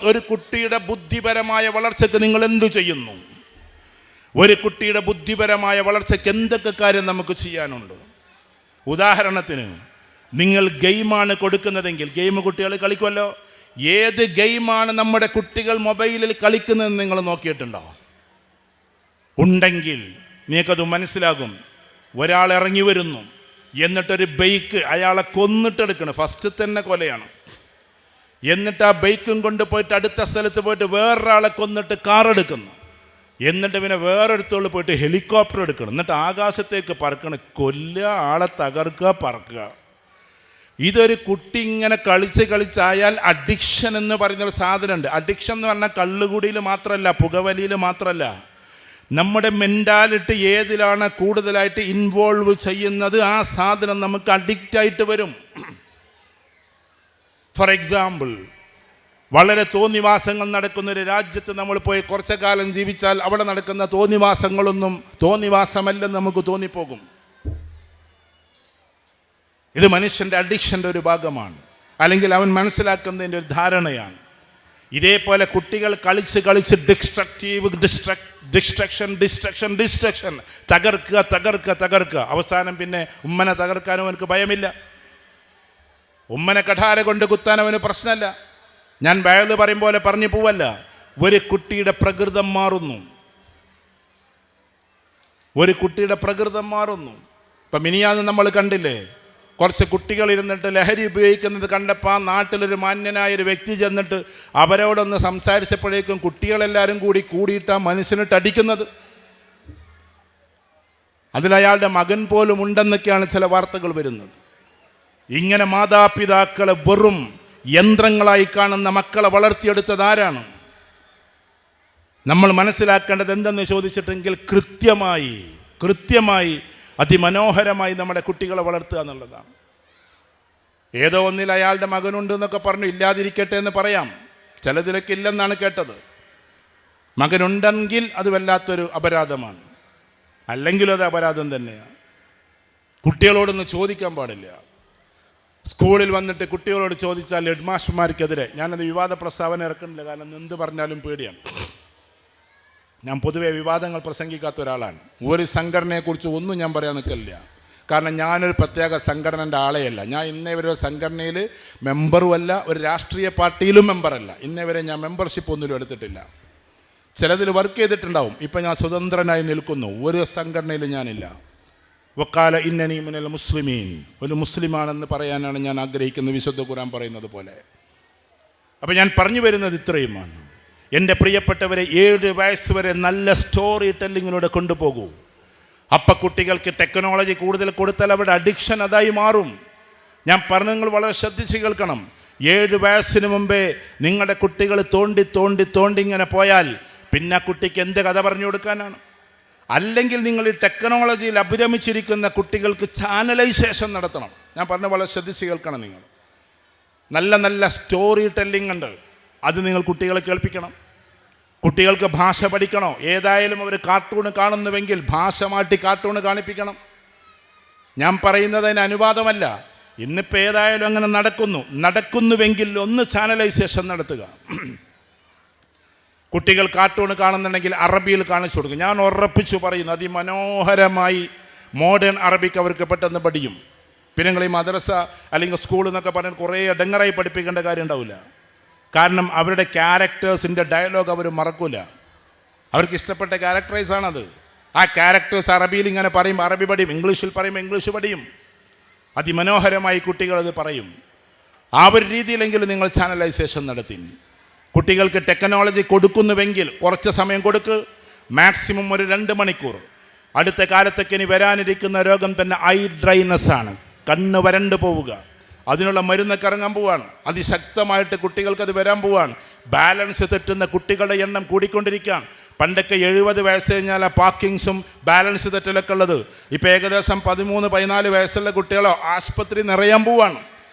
ഒരു കുട്ടിയുടെ ബുദ്ധിപരമായ വളർച്ചയ്ക്ക് നിങ്ങൾ എന്തു ചെയ്യുന്നു? ഒരു കുട്ടിയുടെ ബുദ്ധിപരമായ വളർച്ചയ്ക്ക് എന്തൊക്കെ കാര്യം നമുക്ക് ചെയ്യാനുണ്ട്? ഉദാഹരണത്തിന്, നിങ്ങൾ ഗെയിമാണ് കൊടുക്കുന്നതെങ്കിൽ, ഗെയിം കുട്ടികൾ കളിക്കുമല്ലോ, ഏത് ഗെയിമാണ് നമ്മുടെ കുട്ടികൾ മൊബൈലിൽ കളിക്കുന്നതെന്ന് നിങ്ങൾ നോക്കിയിട്ടുണ്ടോ? ഉണ്ടെങ്കിൽ നിങ്ങൾക്കത് മനസ്സിലാകും. ഒരാൾ ഇറങ്ങി വരുന്നു, എന്നിട്ടൊരു ബൈക്ക് അയാളെ കൊന്നിട്ടെടുക്കണം, ഫസ്റ്റ് തന്നെ കൊലയാണ്. എന്നിട്ട് ആ ബൈക്കും കൊണ്ട് പോയിട്ട് അടുത്ത സ്ഥലത്ത് പോയിട്ട് വേറൊരാളെ കൊന്നിട്ട് കാർ എടുക്കുന്നു. എന്നിട്ട് പിന്നെ വേറൊരുത്തോൾ പോയിട്ട് ഹെലികോപ്റ്റർ എടുക്കണം, എന്നിട്ട് ആകാശത്തേക്ക് പറക്കണം, കൊല്ലുക, ആളെ തകർക്കുക, പറക്കുക. ഇതൊരു കുട്ടി ഇങ്ങനെ കളിച്ചായാൽ അഡിക്ഷൻ എന്ന് പറയുന്നൊരു സാധനമുണ്ട്. അഡിക്ഷൻ എന്ന് പറഞ്ഞാൽ കള്ളുകുടിയിൽ മാത്രമല്ല, പുകവലിയിൽ മാത്രമല്ല, നമ്മുടെ മെൻറ്റാലിറ്റി ഏതിലാണ് കൂടുതലായിട്ട് ഇൻവോൾവ് ചെയ്യുന്നത്, ആ സാധനം നമുക്ക് അഡിക്റ്റായിട്ട് വരും. ഫോർ എക്സാമ്പിൾ, വളരെ തോന്നിവാസങ്ങൾ നടക്കുന്ന ഒരു രാജ്യത്ത് നമ്മൾ പോയി കുറച്ചു കാലം ജീവിച്ചാൽ അവിടെ നടക്കുന്ന തോന്നിവാസങ്ങളൊന്നും തോന്നിവാസമല്ലെന്ന് നമുക്ക് തോന്നിപ്പോകും. ഇത് മനുഷ്യൻ്റെ അഡിക്ഷൻ്റെ ഒരു ഭാഗമാണ്, അല്ലെങ്കിൽ അവൻ മനസ്സിലാക്കുന്നതിൻ്റെ ഒരു ധാരണയാണ്. ഇതേപോലെ കുട്ടികൾ കളിച്ച് ഡിസ്ട്രക്ഷൻ, തകർക്കുക. അവസാനം പിന്നെ ഉമ്മനെ തകർക്കാനും അവനക്ക് ഭയമില്ല, ഉമ്മനെ കഠാര കൊണ്ട് കുത്താൻ അവന് പ്രശ്നമല്ല. ഞാൻ വയത് പറയും പോലെ പറഞ്ഞു പോവല്ല. ഒരു കുട്ടിയുടെ പ്രകൃതം മാറുന്നു, ഒരു കുട്ടിയുടെ പ്രകൃതം മാറുന്നു. ഇപ്പം മിനിയാന്ന് നമ്മൾ കണ്ടില്ലേ, കുറച്ച് കുട്ടികൾ ഇരുന്നിട്ട് ലഹരി ഉപയോഗിക്കുന്നത് കണ്ടപ്പോൾ ആ നാട്ടിലൊരു മാന്യനായൊരു വ്യക്തി ചെന്നിട്ട് അവരോടൊന്ന് സംസാരിച്ചപ്പോഴേക്കും കുട്ടികളെല്ലാവരും കൂടിയിട്ട് ആ മനുഷ്യനിട്ട് അടിക്കുന്നത്. അതിലയാളുടെ മകൻ പോലും ഉണ്ടെന്നൊക്കെയാണ് ചില വാർത്തകൾ വരുന്നത്. ഇങ്ങനെ മാതാപിതാക്കളെ വെറും യന്ത്രങ്ങളായി കാണുന്ന മക്കളെ വളർത്തിയെടുത്തത് ആരാണ്? നമ്മൾ മനസ്സിലാക്കേണ്ടത് എന്തെന്ന് ചോദിച്ചിട്ടെങ്കിൽ കൃത്യമായി അതിമനോഹരമായി നമ്മുടെ കുട്ടികളെ വളർത്തുക എന്നുള്ളതാണ്. ഏതോ ഒന്നിൽ അയാളുടെ മകനുണ്ട് എന്നൊക്കെ പറഞ്ഞു, ഇല്ലാതിരിക്കട്ടെ എന്ന് പറയാം, ചിലതിലൊക്കെ ഇല്ലെന്നാണ് കേട്ടത്. മകനുണ്ടെങ്കിൽ അത് വല്ലാത്തൊരു അപരാധമാണ്, അല്ലെങ്കിലും അത് അപരാധം തന്നെയാണ്. കുട്ടികളോടൊന്ന് ചോദിക്കാൻ പാടില്ല. സ്കൂളിൽ വന്നിട്ട് കുട്ടികളോട് ചോദിച്ചാൽ ഹെഡ് മാസ്റ്റർമാർക്കെതിരെ, ഞാനത് വിവാദ പ്രസ്താവന ഇറക്കുന്നില്ല, കാരണം എന്ത് പറഞ്ഞാലും പേടിയാണ്. ഞാൻ പൊതുവെ വിവാദങ്ങൾ പ്രസംഗിക്കാത്ത ഒരാളാണ്. ഒരു സംഘടനയെക്കുറിച്ച് ഒന്നും ഞാൻ പറയാൻ നിൽക്കില്ല, കാരണം ഞാനൊരു പ്രത്യേക സംഘടനൻ്റെ ആളെയല്ല. ഞാൻ ഇന്നേ വരെ ഒരു സംഘടനയിൽ മെമ്പറുമല്ല, ഒരു രാഷ്ട്രീയ പാർട്ടിയിലും മെമ്പറല്ല. ഇന്നേ വരെ ഞാൻ മെമ്പർഷിപ്പ് ഒന്നിലും എടുത്തിട്ടില്ല. ചിലതിൽ വർക്ക് ചെയ്തിട്ടുണ്ടാവും. ഇപ്പം ഞാൻ സ്വതന്ത്രനായി നിൽക്കുന്നു, ഒരു സംഘടനയിലും ഞാനില്ല. വക്കാല ഇന്നനി മിനൽ മുസ്ലിമീൻ, ഒരു മുസ്ലിമാണെന്ന് പറയാനാണ് ഞാൻ ആഗ്രഹിക്കുന്നത്, വിശുദ്ധ ഖുർആൻ പറയുന്നത് പോലെ. അപ്പം ഞാൻ പറഞ്ഞു വരുന്നത് ഇത്രയുമാണ്. എൻ്റെ പ്രിയപ്പെട്ടവരെ, 7 വയസ്സ് വരെ നല്ല സ്റ്റോറി ടെല്ലിങ്ങിലൂടെ കൊണ്ടുപോകൂ. അപ്പം കുട്ടികൾക്ക് ടെക്നോളജി കൂടുതൽ കൊടുത്താൽ അവരുടെ അഡിക്ഷൻ അതായി മാറും. ഞാൻ പറഞ്ഞ നിങ്ങൾ വളരെ ശ്രദ്ധിച്ച് കേൾക്കണം. 7 വയസ്സിന് മുമ്പേ നിങ്ങളുടെ കുട്ടികൾ തോണ്ടി ഇങ്ങനെ പോയാൽ പിന്നെ ആ കുട്ടിക്ക് എന്ത് കഥ പറഞ്ഞു കൊടുക്കാനാണ്? അല്ലെങ്കിൽ നിങ്ങൾ ഈ ടെക്നോളജിയിൽ അഭിരമിച്ചിരിക്കുന്ന കുട്ടികൾക്ക് ചാനലൈസേഷൻ നടത്തണം. ഞാൻ പറഞ്ഞ വളരെ ശ്രദ്ധിച്ച് കേൾക്കണം. നിങ്ങൾ നല്ല സ്റ്റോറി ടെല്ലിംഗ് ഉണ്ട്, അത് നിങ്ങൾ കുട്ടികളെ കേൾപ്പിക്കണം. കുട്ടികൾക്ക് ഭാഷ പഠിക്കണോ? ഏതായാലും അവർ കാർട്ടൂണ് കാണുന്നുവെങ്കിൽ ഭാഷ മാറ്റി കാർട്ടൂണ് കാണിപ്പിക്കണം. ഞാൻ പറയുന്നത് അതിന് അനുവാദമല്ല. ഇന്നിപ്പോൾ ഏതായാലും അങ്ങനെ നടക്കുന്നുവെങ്കിൽ ഒന്ന് ചാനലൈസേഷൻ നടത്തുക. കുട്ടികൾ കാർട്ടൂൺ കാണുന്നുണ്ടെങ്കിൽ അറബിയിൽ കാണിച്ചു കൊടുക്കും. ഞാൻ ഉറപ്പിച്ചു പറയുന്നു, അതിമനോഹരമായി മോഡേൺ അറബിക്ക് അവർക്ക് പെട്ടെന്ന് പഠിക്കും. പിന്നെ നിങ്ങൾ ഈ മദ്രസ അല്ലെങ്കിൽ സ്കൂൾ എന്നൊക്കെ പറഞ്ഞാൽ കുറേ ഇടങ്ങറായി പഠിപ്പിക്കേണ്ട കാര്യം ഉണ്ടാവില്ല. കാരണം അവരുടെ ക്യാരക്ടേഴ്സിൻ്റെ ഡയലോഗ് അവർ മറക്കില്ല. അവർക്ക് ഇഷ്ടപ്പെട്ട ക്യാരക്ടറൈസാണത്. ആ ക്യാരക്ടേഴ്സ് അറബിയിൽ ഇങ്ങനെ പറയുമ്പോൾ അറബി പഠിയും, ഇംഗ്ലീഷിൽ പറയുമ്പോൾ ഇംഗ്ലീഷ് പഠിയും. അതിമനോഹരമായി കുട്ടികളത് പറയും. ആ ഒരു രീതിയിലെങ്കിലും നിങ്ങൾ ചാനലൈസേഷൻ നടത്തി. കുട്ടികൾക്ക് ടെക്നോളജി കൊടുക്കുന്നുവെങ്കിൽ കുറച്ച് സമയം കൊടുക്ക്, മാക്സിമം ഒരു 2 മണിക്കൂർ. അടുത്ത കാലത്തൊക്കെ ഇനി വരാനിരിക്കുന്ന രോഗം തന്നെ ഐ ഡ്രൈനസ് ആണ്, കണ്ണ് വരണ്ടു പോവുക. അതിനുള്ള മരുന്നൊക്കെ ഇറങ്ങാൻ പോവാണ്. അതിശക്തമായിട്ട് കുട്ടികൾക്കത് വരാൻ പോവാണ്. ബാലൻസ് തെറ്റുന്ന കുട്ടികളുടെ എണ്ണം കൂടിക്കൊണ്ടിരിക്കുകയാണ്. പണ്ടൊക്കെ 70 വയസ്സ് കഴിഞ്ഞാൽ ആ പാർക്കിങ്സും ബാലൻസ് തെറ്റലൊക്കെ ഉള്ളത്. ഇപ്പോൾ ഏകദേശം 13-14 വയസ്സുള്ള കുട്ടികളോ ആശുപത്രി നിറയാൻ പോവാണ്.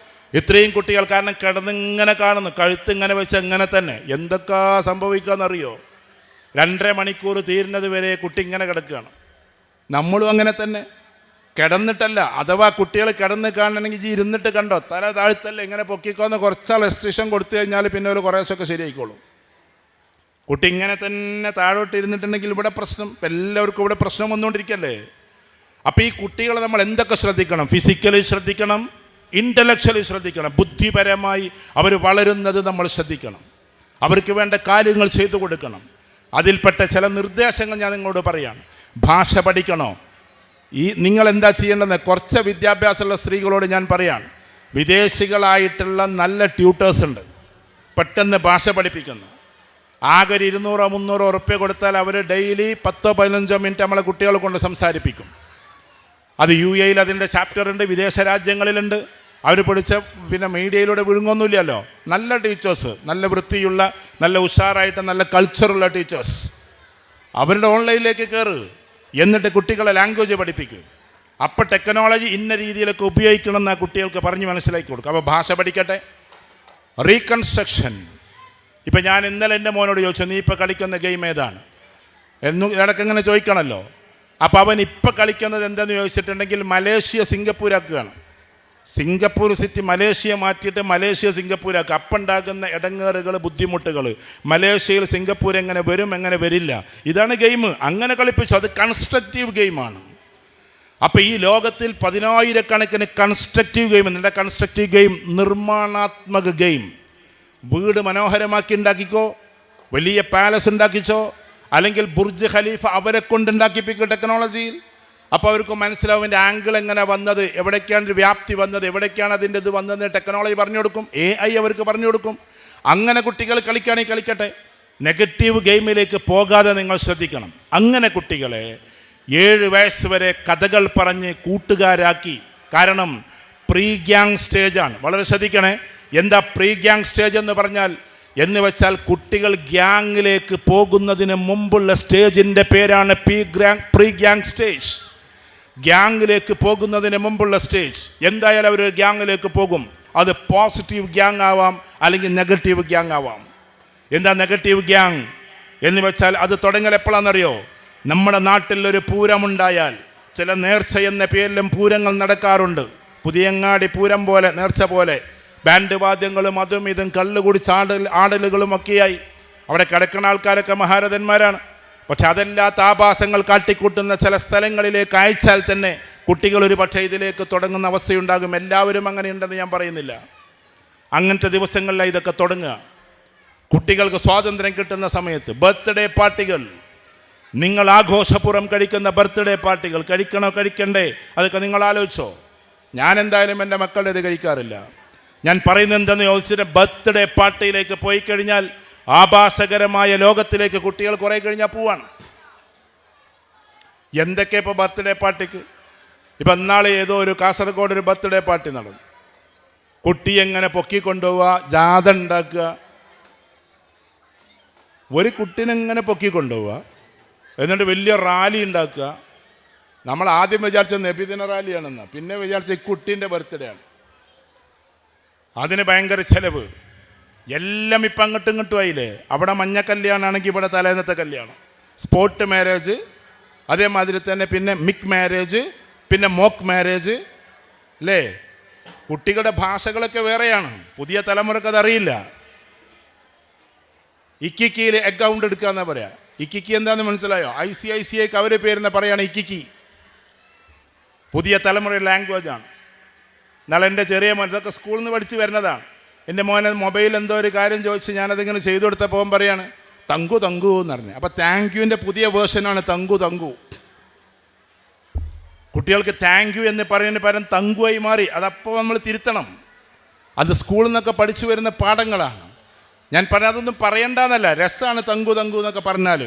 ഇത്രയും കുട്ടികൾ, കാരണം കിടന്നിങ്ങനെ കാണുന്നു, കഴുത്തിങ്ങനെ വെച്ച് അങ്ങനെ തന്നെ. എന്തൊക്കെ സംഭവിക്കാമെന്നറിയോ? 2.5 മണിക്കൂർ തീരുന്നത് വരെ കുട്ടി ഇങ്ങനെ കിടക്കുകയാണ്. നമ്മളും അങ്ങനെ തന്നെ. കിടന്നിട്ടല്ല. അഥവാ കുട്ടികൾ കിടന്ന് കാണണമെങ്കിൽ ഇരുന്നിട്ട് കണ്ടോ, തല താഴ്ത്തല്ല, ഇങ്ങനെ പൊക്കിക്കോന്ന് കുറച്ചാൾ റെസ്ട്രിക്ഷൻ കൊടുത്തു കഴിഞ്ഞാൽ പിന്നെ ഒരു കുറേശ്ശൊക്കെ ശരിയായിക്കോളും. കുട്ടി ഇങ്ങനെ തന്നെ താഴോട്ട് ഇരുന്നിട്ടുണ്ടെങ്കിൽ ഇവിടെ പ്രശ്നം. എല്ലാവർക്കും ഇവിടെ പ്രശ്നം വന്നുകൊണ്ടിരിക്കല്ലേ. അപ്പോൾ ഈ കുട്ടികളെ നമ്മൾ എന്തൊക്കെ ശ്രദ്ധിക്കണം? ഫിസിക്കലി ശ്രദ്ധിക്കണം, ഇൻ്റലക്ച്വലി ശ്രദ്ധിക്കണം, ബുദ്ധിപരമായി അവർ വളരുന്നത് നമ്മൾ ശ്രദ്ധിക്കണം, അവർക്ക് വേണ്ട കാര്യങ്ങൾ ചെയ്തു കൊടുക്കണം. അതിൽപ്പെട്ട ചില നിർദ്ദേശങ്ങൾ ഞാൻ നിങ്ങളോട് പറയാണ്. ഭാഷ പഠിക്കണോ? നിങ്ങൾ എന്താ ചെയ്യേണ്ടത്? കുറച്ച് വിദ്യാഭ്യാസമുള്ള സ്ത്രീകളോട് ഞാൻ പറയാണ്, വിദേശികളായിട്ടുള്ള നല്ല ട്യൂട്ടേഴ്സ് ഉണ്ട്, പെട്ടെന്ന് ഭാഷ പഠിപ്പിക്കുന്നു. ആകെ 200-300 ഉറുപ്പ്യ കൊടുത്താൽ അവർ ഡെയിലി 10-15 മിനിറ്റ് നമ്മളെ കുട്ടികളെ കൊണ്ട് സംസാരിപ്പിക്കും. അത് UAE അതിൻ്റെ ചാപ്റ്റർ ഉണ്ട്, വിദേശ രാജ്യങ്ങളിലുണ്ട്. അവർ പഠിച്ച പിന്നെ മീഡിയയിലൂടെ വിഴുങ്ങൊന്നുമില്ലല്ലോ. നല്ല ടീച്ചേഴ്സ്, നല്ല വൃത്തിയുള്ള, നല്ല ഉഷാറായിട്ട്, നല്ല കൾച്ചറുള്ള ടീച്ചേഴ്സ്. അവരുടെ ഓൺലൈനിലേക്ക് കയറ്, എന്നിട്ട് കുട്ടികളെ ലാംഗ്വേജ് പഠിപ്പിക്കുക. അപ്പോൾ ടെക്നോളജി ഇന്ന രീതിയിലൊക്കെ ഉപയോഗിക്കണം എന്ന് ആ കുട്ടികൾക്ക് പറഞ്ഞ് മനസ്സിലാക്കി കൊടുക്കും. അപ്പോൾ ഭാഷ പഠിക്കട്ടെ. റീകൺസ്ട്രക്ഷൻ. ഇപ്പം ഞാൻ ഇന്നലെ എൻ്റെ മോനോട് ചോദിച്ചു, നീ ഇപ്പോൾ കളിക്കുന്ന ഗെയിം ഏതാണ് എന്നും ഇടയ്ക്കങ്ങനെ ചോദിക്കണമല്ലോ. അപ്പോൾ അവൻ ഇപ്പം കളിക്കുന്നത് എന്താണെന്ന് ചോദിച്ചിട്ടുണ്ടെങ്കിൽ മലേഷ്യ സിംഗപ്പൂരാക്കുകയാണ്. സിംഗപ്പൂർ സിറ്റി മലേഷ്യ മാറ്റിയിട്ട് മലേഷ്യ സിംഗപ്പൂരാക്കുക. അപ്പം ഉണ്ടാകുന്ന ഇടങ്ങേറുകൾ, ബുദ്ധിമുട്ടുകൾ. മലേഷ്യയിൽ സിംഗപ്പൂർ എങ്ങനെ വരും, എങ്ങനെ വരില്ല, ഇതാണ് ഗെയിം. അങ്ങനെ കളിപ്പിച്ചു. അത് കൺസ്ട്രക്റ്റീവ് ഗെയിമാണ്. അപ്പോൾ ഈ ലോകത്തിൽ 10,000-കണക്കിന് കൺസ്ട്രക്റ്റീവ് ഗെയിം ഉണ്ട്. കൺസ്ട്രക്റ്റീവ് ഗെയിം നിർമ്മാണാത്മക ഗെയിം. വീട് മനോഹരമാക്കി ഉണ്ടാക്കിക്കോ, വലിയ പാലസ് ഉണ്ടാക്കിച്ചോ, അല്ലെങ്കിൽ ബുർജ് ഖലീഫ അവരെ കൊണ്ടുണ്ടാക്കിപ്പിക്കും ടെക്നോളജിയിൽ. അപ്പോൾ അവർക്ക് മനസ്സിലാവും അതിൻ്റെ ആംഗിൾ എങ്ങനെ വന്നത്, എവിടേക്കാണ് വ്യാപ്തി വന്നത്, എവിടേക്കാണ് അതിൻ്റെ ഇത് വന്നതെന്ന് ടെക്നോളജി പറഞ്ഞു കൊടുക്കും, AI അവർക്ക് പറഞ്ഞു കൊടുക്കും. അങ്ങനെ കുട്ടികൾ കളിക്കുകയാണെങ്കിൽ കളിക്കട്ടെ. നെഗറ്റീവ് ഗെയിമിലേക്ക് പോകാതെ നിങ്ങൾ ശ്രദ്ധിക്കണം. അങ്ങനെ കുട്ടികളെ 7 വയസ്സ് വരെ കഥകൾ പറഞ്ഞ് കൂട്ടുകാരാക്കി. കാരണം പ്രീ ഗ്യാങ് സ്റ്റേജാണ്. വളരെ ശ്രദ്ധിക്കണേ. എന്താ പ്രീ ഗ്യാങ് സ്റ്റേജ് എന്ന് പറഞ്ഞാൽ? എന്ന് വെച്ചാൽ കുട്ടികൾ ഗ്യാങ്ങിലേക്ക് പോകുന്നതിന് മുമ്പുള്ള സ്റ്റേജിൻ്റെ പേരാണ് പ്രീ ഗ്യാങ് സ്റ്റേജ്. ഗ്യാങ്ങിലേക്ക് പോകുന്നതിന് മുമ്പുള്ള സ്റ്റേജ്. എന്തായാലും അവർ ഗ്യാങ്ങിലേക്ക് പോകും. അത് പോസിറ്റീവ് ഗ്യാങ് ആവാം, അല്ലെങ്കിൽ നെഗറ്റീവ് ഗ്യാങ് ആവാം. എന്താ നെഗറ്റീവ് ഗ്യാങ് എന്ന് വെച്ചാൽ അത് തുടങ്ങൽ എപ്പോഴാണെന്നറിയോ? നമ്മുടെ നാട്ടിലൊരു പൂരമുണ്ടായാൽ, ചില നേർച്ച എന്ന പേരിലും പൂരങ്ങൾ നടക്കാറുണ്ട്. പുതിയങ്ങാടി പൂരം പോലെ, നേർച്ച പോലെ, ബാൻഡ് വാദ്യങ്ങളും അതും ഇതും കള്ളു കുടിച്ച് ആടലുകളും ഒക്കെയായി. അവിടെ കിടക്കുന്ന ആൾക്കാരൊക്കെ മഹാരഥന്മാരാണ്. പക്ഷെ അതല്ലാത്ത ആഭാസങ്ങൾ കാട്ടിക്കൂട്ടുന്ന ചില സ്ഥലങ്ങളിലേക്ക് അയച്ചാൽ തന്നെ കുട്ടികൾ ഒരു പക്ഷേ ഇതിലേക്ക് തുടങ്ങുന്ന അവസ്ഥയുണ്ടാകും. എല്ലാവരും അങ്ങനെയുണ്ടെന്ന് ഞാൻ പറയുന്നില്ല. അങ്ങനത്തെ ദിവസങ്ങളിലാണ് ഇതൊക്കെ തുടങ്ങുക. കുട്ടികൾക്ക് സ്വാതന്ത്ര്യം കിട്ടുന്ന സമയത്ത് ബർത്ത്ഡേ പാർട്ടികൾ, നിങ്ങൾ ആഘോഷപൂർവ്വം കഴിക്കുന്ന ബർത്ത്ഡേ പാർട്ടികൾ കഴിക്കണോ കഴിക്കണ്ടേ, അതൊക്കെ നിങ്ങൾ ആലോചിച്ചോ? ഞാൻ എന്തായാലും എൻ്റെ മക്കളുടെ ഇത് കഴിക്കാറില്ല. ഞാൻ പറയുന്നത് എന്തെന്ന് ചോദിച്ചിട്ട്, ബർത്ത്ഡേ പാർട്ടിയിലേക്ക് പോയി കഴിഞ്ഞാൽ ആഭാസകരമായ ലോകത്തിലേക്ക് കുട്ടികൾ കുറേ കഴിഞ്ഞാൽ പോവാണ്. എന്തൊക്കെ ഇപ്പോൾ ബർത്ത്ഡേ പാർട്ടിക്ക്. ഇപ്പം ഇന്നാളെ ഏതോ ഒരു കാസർഗോഡ് ഒരു ബർത്ത്ഡേ പാർട്ടി നടന്നു. കുട്ടി എങ്ങനെ പൊക്കിക്കൊണ്ടുപോവുക, ജാഥ ഉണ്ടാക്കുക. ഒരു കുട്ടീനെങ്ങനെ പൊക്കിക്കൊണ്ടുപോവുക, എന്നിട്ട് വലിയ റാലി ഉണ്ടാക്കുക. നമ്മൾ ആദ്യം വിചാരിച്ച നബിദിന റാലിയാണെന്ന്, പിന്നെ വിചാരിച്ച ഈ കുട്ടീൻ്റെ ബർത്ത്ഡേ ആണ്. അതിന് ഭയങ്കര ചെലവ്. എല്ലാം ഇപ്പം അങ്ങോട്ടും ഇങ്ങോട്ടും ആയില്ലേ. അവിടെ മഞ്ഞ കല്യാണമാണെങ്കിൽ ഇവിടെ തലേന്നത്തെ കല്യാണം, സ്പോട്ട് മാരേജ്, അതേമാതിരി തന്നെ പിന്നെ മിക് മാരേജ്, പിന്നെ മോക്ക് മാരേജ് അല്ലേ. കുട്ടികളുടെ ഭാഷകളൊക്കെ വേറെയാണ്. പുതിയ തലമുറക്ക് അതറിയില്ല. ഇക്കിക്കിയിൽ അക്കൗണ്ട് എടുക്കുക എന്നാ പറയാ. ഇക്കിക്കി എന്താണെന്ന് മനസ്സിലായോ? ICICIക്ക് അവരെ പേരെന്ന് പറയാണ് ഇക്കിക്കി. പുതിയ തലമുറയുടെ ലാംഗ്വേജാണ്. നാളെ എൻ്റെ ചെറിയ മോൻ, ഇതൊക്കെ സ്കൂളിൽ നിന്ന് പഠിച്ച് വരുന്നതാണ്. എൻ്റെ മോനെ മൊബൈൽ എന്തോ ഒരു കാര്യം ചോദിച്ച് ഞാനതിങ്ങനെ ചെയ്തു കൊടുത്തപ്പോൾ പറയാണ് തങ്കു തങ്കു എന്ന് പറഞ്ഞു. അപ്പോൾ താങ്ക് യുവിൻ്റെ പുതിയ വേർഷനാണ് തങ്കു തങ്കു. കുട്ടികൾക്ക് താങ്ക് യു എന്ന് പറയുന്നതിന് പകരം തങ്കുവായി മാറി. അതപ്പോൾ നമ്മൾ തിരുത്തണം. അത് സ്കൂളിൽ നിന്നൊക്കെ പഠിച്ചു വരുന്ന പാഠങ്ങളാണ്. ഞാൻ പറഞ്ഞതൊന്നും പറയണ്ടെന്നല്ല, രസമാണ് തങ്കു തങ്കു എന്നൊക്കെ പറഞ്ഞാൽ.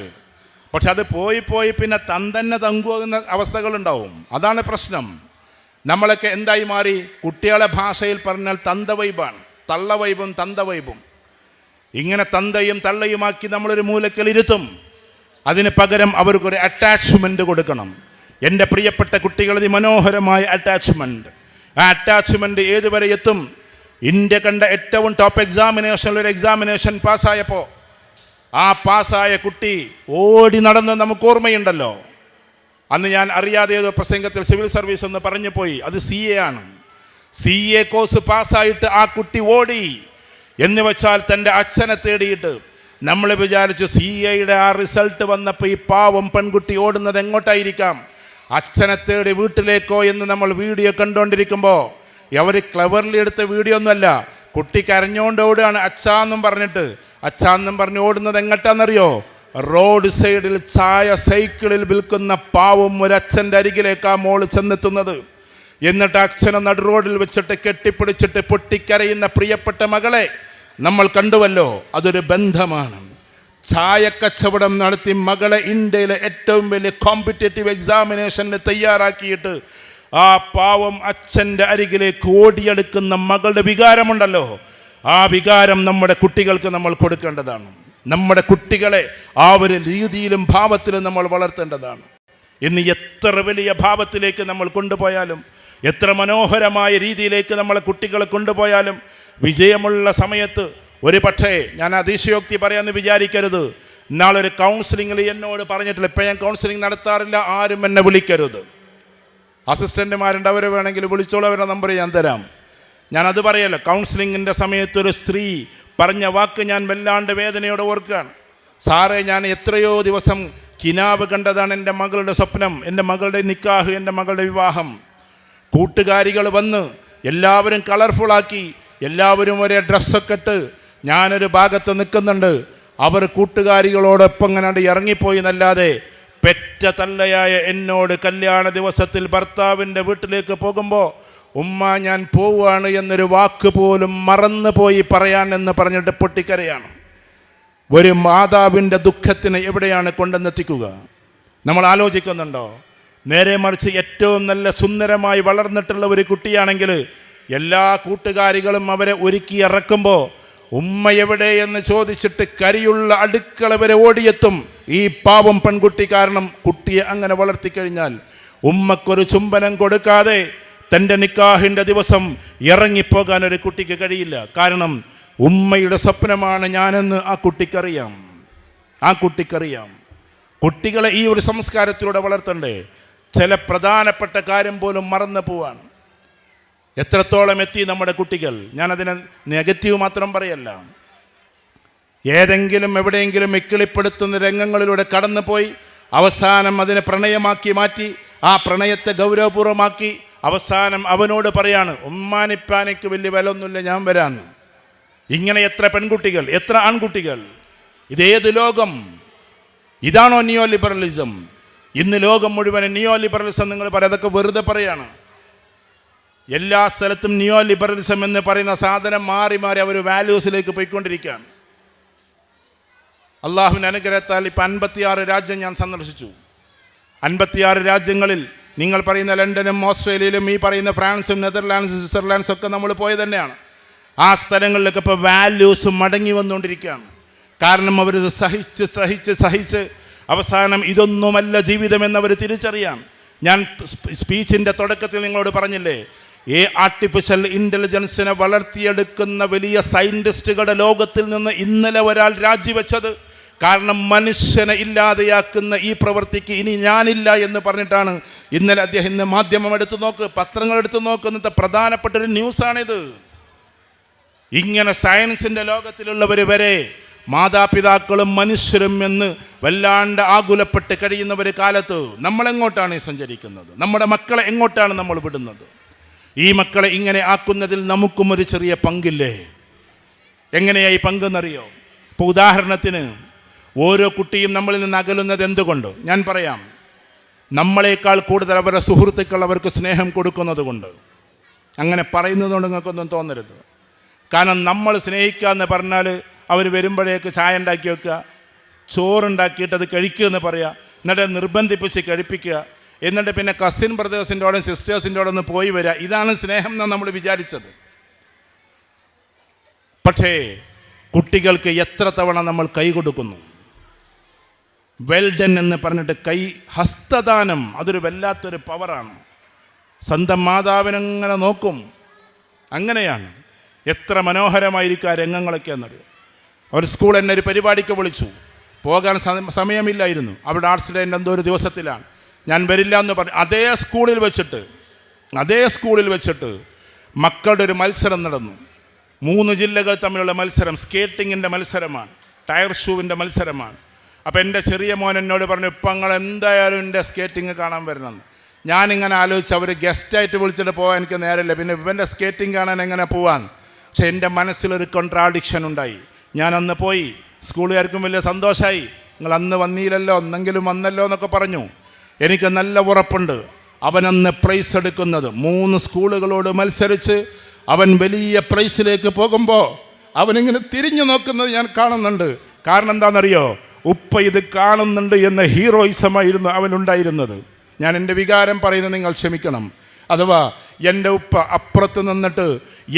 പക്ഷെ അത് പോയി പോയി പിന്നെ തന്നെ തങ്കു എന്ന അവസ്ഥകളുണ്ടാവും. അതാണ് പ്രശ്നം. നമ്മളൊക്കെ എന്തായി മാറി? കുട്ടികളെ ഭാഷയിൽ പറഞ്ഞാൽ തന്തവൈബാണ്. തള്ളവൈബും തന്തവൈബും. ഇങ്ങനെ തന്തയും തള്ളയുമാക്കി നമ്മളൊരു മൂലക്കലിരുത്തും. അതിന് പകരം അവർക്കൊരു അറ്റാച്ച്മെൻറ്റ് കൊടുക്കണം. എൻ്റെ പ്രിയപ്പെട്ട കുട്ടികൾ, മനോഹരമായ അറ്റാച്ച്മെൻറ്റ്. ആ അറ്റാച്ച്മെൻറ്റ് ഏതുവരെ എത്തും? ഇന്ത്യ കണ്ട ഏറ്റവും ടോപ്പ് എക്സാമിനേഷനിലൊരു എക്സാമിനേഷൻ പാസ്സായപ്പോൾ ആ പാസ്സായ കുട്ടി ഓടി നടന്ന് നമുക്ക് ഓർമ്മയുണ്ടല്ലോ. അന്ന് ഞാൻ അറിയാതെ ഏതോ പ്രസംഗത്തിൽ സിവിൽ സർവീസ് എന്ന് പറഞ്ഞു പോയി. അത് CA ആണ്. CA കോഴ്സ് പാസ്സായിട്ട് ആ കുട്ടി ഓടി എന്ന് വെച്ചാൽ തൻ്റെ അച്ഛനെ തേടിയിട്ട്. നമ്മൾ വിചാരിച്ചു CAയുടെ ആ റിസൾട്ട് വന്നപ്പോൾ ഈ പാവം പെൺകുട്ടി ഓടുന്നത് എങ്ങോട്ടായിരിക്കാം, അച്ഛനെ തേടി വീട്ടിലേക്കോ എന്ന് നമ്മൾ വീഡിയോ കണ്ടുകൊണ്ടിരിക്കുമ്പോൾ അവർ ക്ലവർലി എടുത്ത വീഡിയോ ഒന്നുമല്ല. കുട്ടി കരഞ്ഞുകൊണ്ട് ഓടുകയാണ് അച്ഛാന്നും പറഞ്ഞിട്ട്. അച്ഛാന്നും പറഞ്ഞ് ഓടുന്നത് എങ്ങോട്ടാണെന്നറിയോ? റോഡ് സൈഡിൽ ചായ സൈക്കിളിൽ വിൽക്കുന്ന പാവം ഒരു അച്ഛൻ്റെ അരികിലേക്ക് ആ മോള് ചെന്നെത്തുന്നത്. എന്നിട്ട് അച്ഛനെ നടു റോഡിൽ വെച്ചിട്ട് കെട്ടിപ്പിടിച്ചിട്ട് പൊട്ടിക്കരയുന്ന പ്രിയപ്പെട്ട മകളെ നമ്മൾ കണ്ടുവല്ലോ. അതൊരു ബന്ധമാണ്. ചായക്കച്ചവടം നടത്തി മകളെ ഇന്ത്യയിലെ ഏറ്റവും വലിയ കോമ്പറ്റേറ്റീവ് എക്സാമിനേഷന് തയ്യാറാക്കിയിട്ട് ആ പാവം അച്ഛൻ്റെ അരികിലേക്ക് ഓടിയെടുക്കുന്ന മകളുടെ വികാരമുണ്ടല്ലോ, ആ വികാരം നമ്മുടെ കുട്ടികൾക്ക് നമ്മൾ കൊടുക്കേണ്ടതാണ്. നമ്മുടെ കുട്ടികളെ ആ ഒരു രീതിയിലും ഭാവത്തിലും നമ്മൾ വളർത്തേണ്ടതാണ്. ഇന്ന് എത്ര വലിയ ഭാവത്തിലേക്ക് നമ്മൾ കൊണ്ടുപോയാലും, എത്ര മനോഹരമായ രീതിയിലേക്ക് നമ്മളെ കുട്ടികളെ കൊണ്ടുപോയാലും, വിജയമുള്ള സമയത്ത് ഒരു പക്ഷേ ഞാൻ അതിശയോക്തി പറയാമെന്ന് വിചാരിക്കരുത്. ഇന്നാളൊരു കൗൺസിലിങ്ങിൽ എന്നോട് പറഞ്ഞിട്ടില്ല, ഇപ്പം ഞാൻ കൗൺസിലിംഗ് നടത്താറില്ല, ആരും എന്നെ വിളിക്കരുത്. അസിസ്റ്റൻ്റുമാരുണ്ട്, അവർ വേണമെങ്കിൽ വിളിച്ചോളൂ, അവരുടെ നമ്പർ ഞാൻ തരാം. ഞാനത് പറയല്ലോ. കൗൺസിലിങ്ങിൻ്റെ സമയത്ത് ഒരു സ്ത്രീ പറഞ്ഞ വാക്ക് ഞാൻ വല്ലാണ്ട് വേദനയോടെ ഓർക്കുകയാണ്. സാറേ, ഞാൻ എത്രയോ ദിവസം കിനാവ് കണ്ടതാണ് എൻ്റെ മകളുടെ സ്വപ്നം, എൻ്റെ മകളുടെ നിക്കാഹ്, എൻ്റെ മകളുടെ വിവാഹം. കൂട്ടുകാരികൾ വന്ന് എല്ലാവരും കളർഫുള്ളാക്കി, എല്ലാവരും ഒരേ ഡ്രസ്സൊക്കെ ഇട്ട് ഞാനൊരു ഭാഗത്ത് നിൽക്കുന്നുണ്ട്. അവർ കൂട്ടുകാരികളോടൊപ്പം ഇങ്ങനെ ഇറങ്ങിപ്പോയി എന്നല്ലാതെ പെറ്റ തള്ളയായ എന്നോട് കല്യാണ ദിവസത്തിൽ ഭർത്താവിൻ്റെ വീട്ടിലേക്ക് പോകുമ്പോൾ ഉമ്മ ഞാൻ പോവുകയാണ് എന്നൊരു വാക്ക് പോലും മറന്നു പോയി പറയാൻ എന്ന് പറഞ്ഞിട്ട് പൊട്ടിക്കരയാണ്. ഒരു മാതാവിൻ്റെ ദുഃഖത്തിന് എവിടെയാണ് കൊണ്ടെന്നെത്തിക്കുക? നമ്മൾ ആലോചിക്കുന്നുണ്ടോ? നേരെ മറിച്ച് ഏറ്റവും നല്ല സുന്ദരമായി വളർന്നിട്ടുള്ള ഒരു കുട്ടിയാണെങ്കിൽ എല്ലാ കൂട്ടുകാരികളും അവരെ ഒരുക്കി ഇറക്കുമ്പോൾ ഉമ്മ എവിടെ എന്ന് ചോദിച്ചിട്ട് കരിയുള്ള അടുക്കള വരെ ഓടിയെത്തും ഈ പാവം പെൺകുട്ടി. കാരണം കുട്ടിയെ അങ്ങനെ വളർത്തിക്കഴിഞ്ഞാൽ ഉമ്മക്കൊരു ചുംബനം കൊടുക്കാതെ തൻ്റെ നിക്കാഹിൻ്റെ ദിവസം ഇറങ്ങിപ്പോകാൻ ഒരു കുട്ടിക്ക് കഴിയില്ല. കാരണം ഉമ്മയുടെ സ്വപ്നമാണ് ഞാനെന്ന് ആ കുട്ടിക്കറിയാം. കുട്ടികളെ ഈ ഒരു സംസ്കാരത്തിലൂടെ വളർത്തണ്ടേ? ചില പ്രധാനപ്പെട്ട കാര്യം പോലും മറന്നു പോവാണ്. എത്രത്തോളം എത്തി നമ്മുടെ കുട്ടികൾ? ഞാനതിനെ നെഗറ്റീവ് മാത്രം പറയല്ല. ഏതെങ്കിലും എവിടെയെങ്കിലും എക്കിളിപ്പെടുത്തുന്ന രംഗങ്ങളിലൂടെ കടന്നുപോയി അവസാനം അതിനെ പ്രണയമാക്കി മാറ്റി, ആ പ്രണയത്തെ ഗൗരവപൂർവ്വമാക്കി അവസാനം അവനോട് പറയാണ് ഉമ്മാനിപ്പാനിക്ക് വലിയ വിലയൊന്നുമില്ല, ഞാൻ വരാന്ന്. ഇങ്ങനെ എത്ര പെൺകുട്ടികൾ, എത്ര ആൺകുട്ടികൾ. ഇതേത് ലോകം? ഇതാണോ നിയോ ലിബറലിസം? ഇന്ന് ലോകം മുഴുവൻ നിയോ ലിബറലിസം നിങ്ങൾ പറയാം, അതൊക്കെ വെറുതെ പറയാണ്. എല്ലാ സ്ഥലത്തും നിയോ ലിബറലിസം എന്ന് പറയുന്ന സാധനം മാറി മാറി അവർ വാല്യൂസിലേക്ക് പോയിക്കൊണ്ടിരിക്കുകയാണ്. അള്ളാഹുവിൻ്റെ അനുഗ്രഹത്താൽ ഇപ്പം 56 രാജ്യം ഞാൻ സന്ദർശിച്ചു. 56 രാജ്യങ്ങളിൽ നിങ്ങൾ പറയുന്ന ലണ്ടനും ഓസ്ട്രേലിയയിലും ഈ പറയുന്ന ഫ്രാൻസും നെതർലാൻഡ്സും സ്വിറ്റ്സർലാൻഡ്സും ഒക്കെ നമ്മൾ പോയി തന്നെയാണ്. ആ സ്ഥലങ്ങളിലൊക്കെ ഇപ്പോൾ വാല്യൂസ് മടങ്ങി വന്നുകൊണ്ടിരിക്കുകയാണ്. കാരണം അവരിത് സഹിച്ച് അവസാനം ഇതൊന്നുമല്ല ജീവിതമെന്നവർ തിരിച്ചറിയാം. ഞാൻ സ്പീച്ചിൻ്റെ തുടക്കത്തിൽ നിങ്ങളോട് പറഞ്ഞില്ലേ, ഈ ആർട്ടിഫിഷ്യൽ ഇൻ്റലിജൻസിനെ വളർത്തിയെടുക്കുന്ന വലിയ സയൻറ്റിസ്റ്റുകളുടെ ലോകത്തിൽ നിന്ന് ഇന്നലെ ഒരാൾ രാജിവെച്ചത് കാരണം മനുഷ്യനെ ഇല്ലാതെയാക്കുന്ന ഈ പ്രവൃത്തിക്ക് ഇനി ഞാനില്ല എന്ന് പറഞ്ഞിട്ടാണ്. ഇന്നലെ അദ്ദേഹം ഇന്ന് മാധ്യമം എടുത്തു നോക്ക്, പത്രങ്ങൾ എടുത്തു നോക്കുന്നത് പ്രധാനപ്പെട്ടൊരു ന്യൂസാണിത്. ഇങ്ങനെ സയൻസിൻ്റെ ലോകത്തിലുള്ളവർ വരെ മാതാപിതാക്കളും മനുഷ്യരും എന്ന് വല്ലാണ്ട് ആകുലപ്പെട്ട് കഴിയുന്ന ഒരു കാലത്ത് നമ്മളെങ്ങോട്ടാണ് സഞ്ചരിക്കുന്നത്? നമ്മുടെ മക്കളെ എങ്ങോട്ടാണ് നമ്മൾ വിടുന്നത്? ഈ മക്കളെ ഇങ്ങനെ ആക്കുന്നതിൽ നമുക്കും ഒരു ചെറിയ പങ്കില്ലേ? എങ്ങനെയായി പങ്കെന്നറിയോ? ഇപ്പോൾ ഉദാഹരണത്തിന് ഓരോ കുട്ടിയും നമ്മളിൽ നിന്ന് അകലുന്നത് എന്തുകൊണ്ട്? ഞാൻ പറയാം. നമ്മളെക്കാൾ കൂടുതൽ അവരുടെ സുഹൃത്തുക്കൾ അവർക്ക് സ്നേഹം കൊടുക്കുന്നത് കൊണ്ട്. അങ്ങനെ പറയുന്നതുകൊണ്ട് നിങ്ങൾക്കൊന്നും തോന്നരുത്. കാരണം നമ്മൾ സ്നേഹിക്കുക എന്ന് പറഞ്ഞാൽ അവർ വരുമ്പോഴേക്ക് ചായ ഉണ്ടാക്കി വെക്കുക, ചോറുണ്ടാക്കിയിട്ട് അത് കഴിക്കുക എന്ന് പറയുക, എന്നിട്ട് നിർബന്ധിപ്പിച്ച് കഴിപ്പിക്കുക, എന്നിട്ട് പിന്നെ കസിൻ ബ്രദേഴ്സിൻ്റെ ഓടെ സിസ്റ്റേഴ്സിൻ്റെ ഓടെ ഒന്ന് പോയി വരിക. ഇതാണ് സ്നേഹം എന്നാണ് നമ്മൾ വിചാരിച്ചത്. പക്ഷേ കുട്ടികൾക്ക് എത്ര തവണ നമ്മൾ കൈ കൊടുക്കുന്നു? വെൽഡൻ എന്ന് പറഞ്ഞിട്ട് കൈ ഹസ്തദാനം, അതൊരു വല്ലാത്തൊരു പവറാണ്. സ്വന്തം മാതാവിനങ്ങനെ നോക്കും. അങ്ങനെയാണ്. എത്ര മനോഹരമായിരിക്കും ആ രംഗങ്ങളൊക്കെ എന്നറിയും. അവർ സ്കൂൾ എന്നെ ഒരു പരിപാടിക്ക് വിളിച്ചു. പോകാൻ സമയമില്ലായിരുന്നു. അവിടെ ആർട്സ് ഡേൻ്റെ എന്തോ ഒരു ദിവസത്തിലാണ്. ഞാൻ വരില്ല എന്ന് പറഞ്ഞു. അതേ സ്കൂളിൽ വെച്ചിട്ട് മക്കളുടെ ഒരു മത്സരം നടന്നു. 3 ജില്ലകൾ തമ്മിലുള്ള മത്സരം, സ്കേറ്റിങ്ങിൻ്റെ മത്സരമാണ്, ടയർ ഷൂവിൻ്റെ മത്സരമാണ്. അപ്പോൾ എൻ്റെ ചെറിയ മോൻ എന്നോട് പറഞ്ഞു, ഇപ്പം നിങ്ങൾ എന്തായാലും എൻ്റെ സ്കേറ്റിങ് കാണാൻ വരണമെന്ന്. ഞാനിങ്ങനെ ആലോചിച്ച്, അവർ ഗസ്റ്റായിട്ട് വിളിച്ചിട്ട് പോകാൻ എനിക്ക് നേരമില്ല, പിന്നെ ഇവൻ്റെ സ്കേറ്റിംഗ് കാണാൻ എങ്ങനെ പോവാൻ? പക്ഷെ എൻ്റെ മനസ്സിലൊരു കോൺട്രാഡിക്ഷൻ ഉണ്ടായി. ഞാൻ അന്ന് പോയി. സ്കൂളുകാർക്കും വലിയ സന്തോഷമായി, നിങ്ങൾ അന്ന് വന്നില്ലല്ലോ, ഒന്നെങ്കിലും വന്നല്ലോ എന്നൊക്കെ പറഞ്ഞു. എനിക്ക് നല്ല ഉറപ്പുണ്ട് അവനന്ന് പ്രൈസ് എടുക്കുന്നത്. 3 സ്കൂളുകളോട് മത്സരിച്ച് അവൻ വലിയ പ്രൈസിലേക്ക് പോകുമ്പോൾ അവനിങ്ങനെ തിരിഞ്ഞു നോക്കുന്നത് ഞാൻ കാണുന്നുണ്ട്. കാരണം എന്താണെന്നറിയോ? ഉപ്പ ഇത് കാണുന്നുണ്ട് എന്ന ഹീറോയിസമായിരുന്നു അവനുണ്ടായിരുന്നത്. ഞാൻ എൻ്റെ വികാരം പറയുന്നത് നിങ്ങൾ ക്ഷമിക്കണം. അഥവാ എൻ്റെ ഉപ്പ അപ്പുറത്ത് നിന്നിട്ട്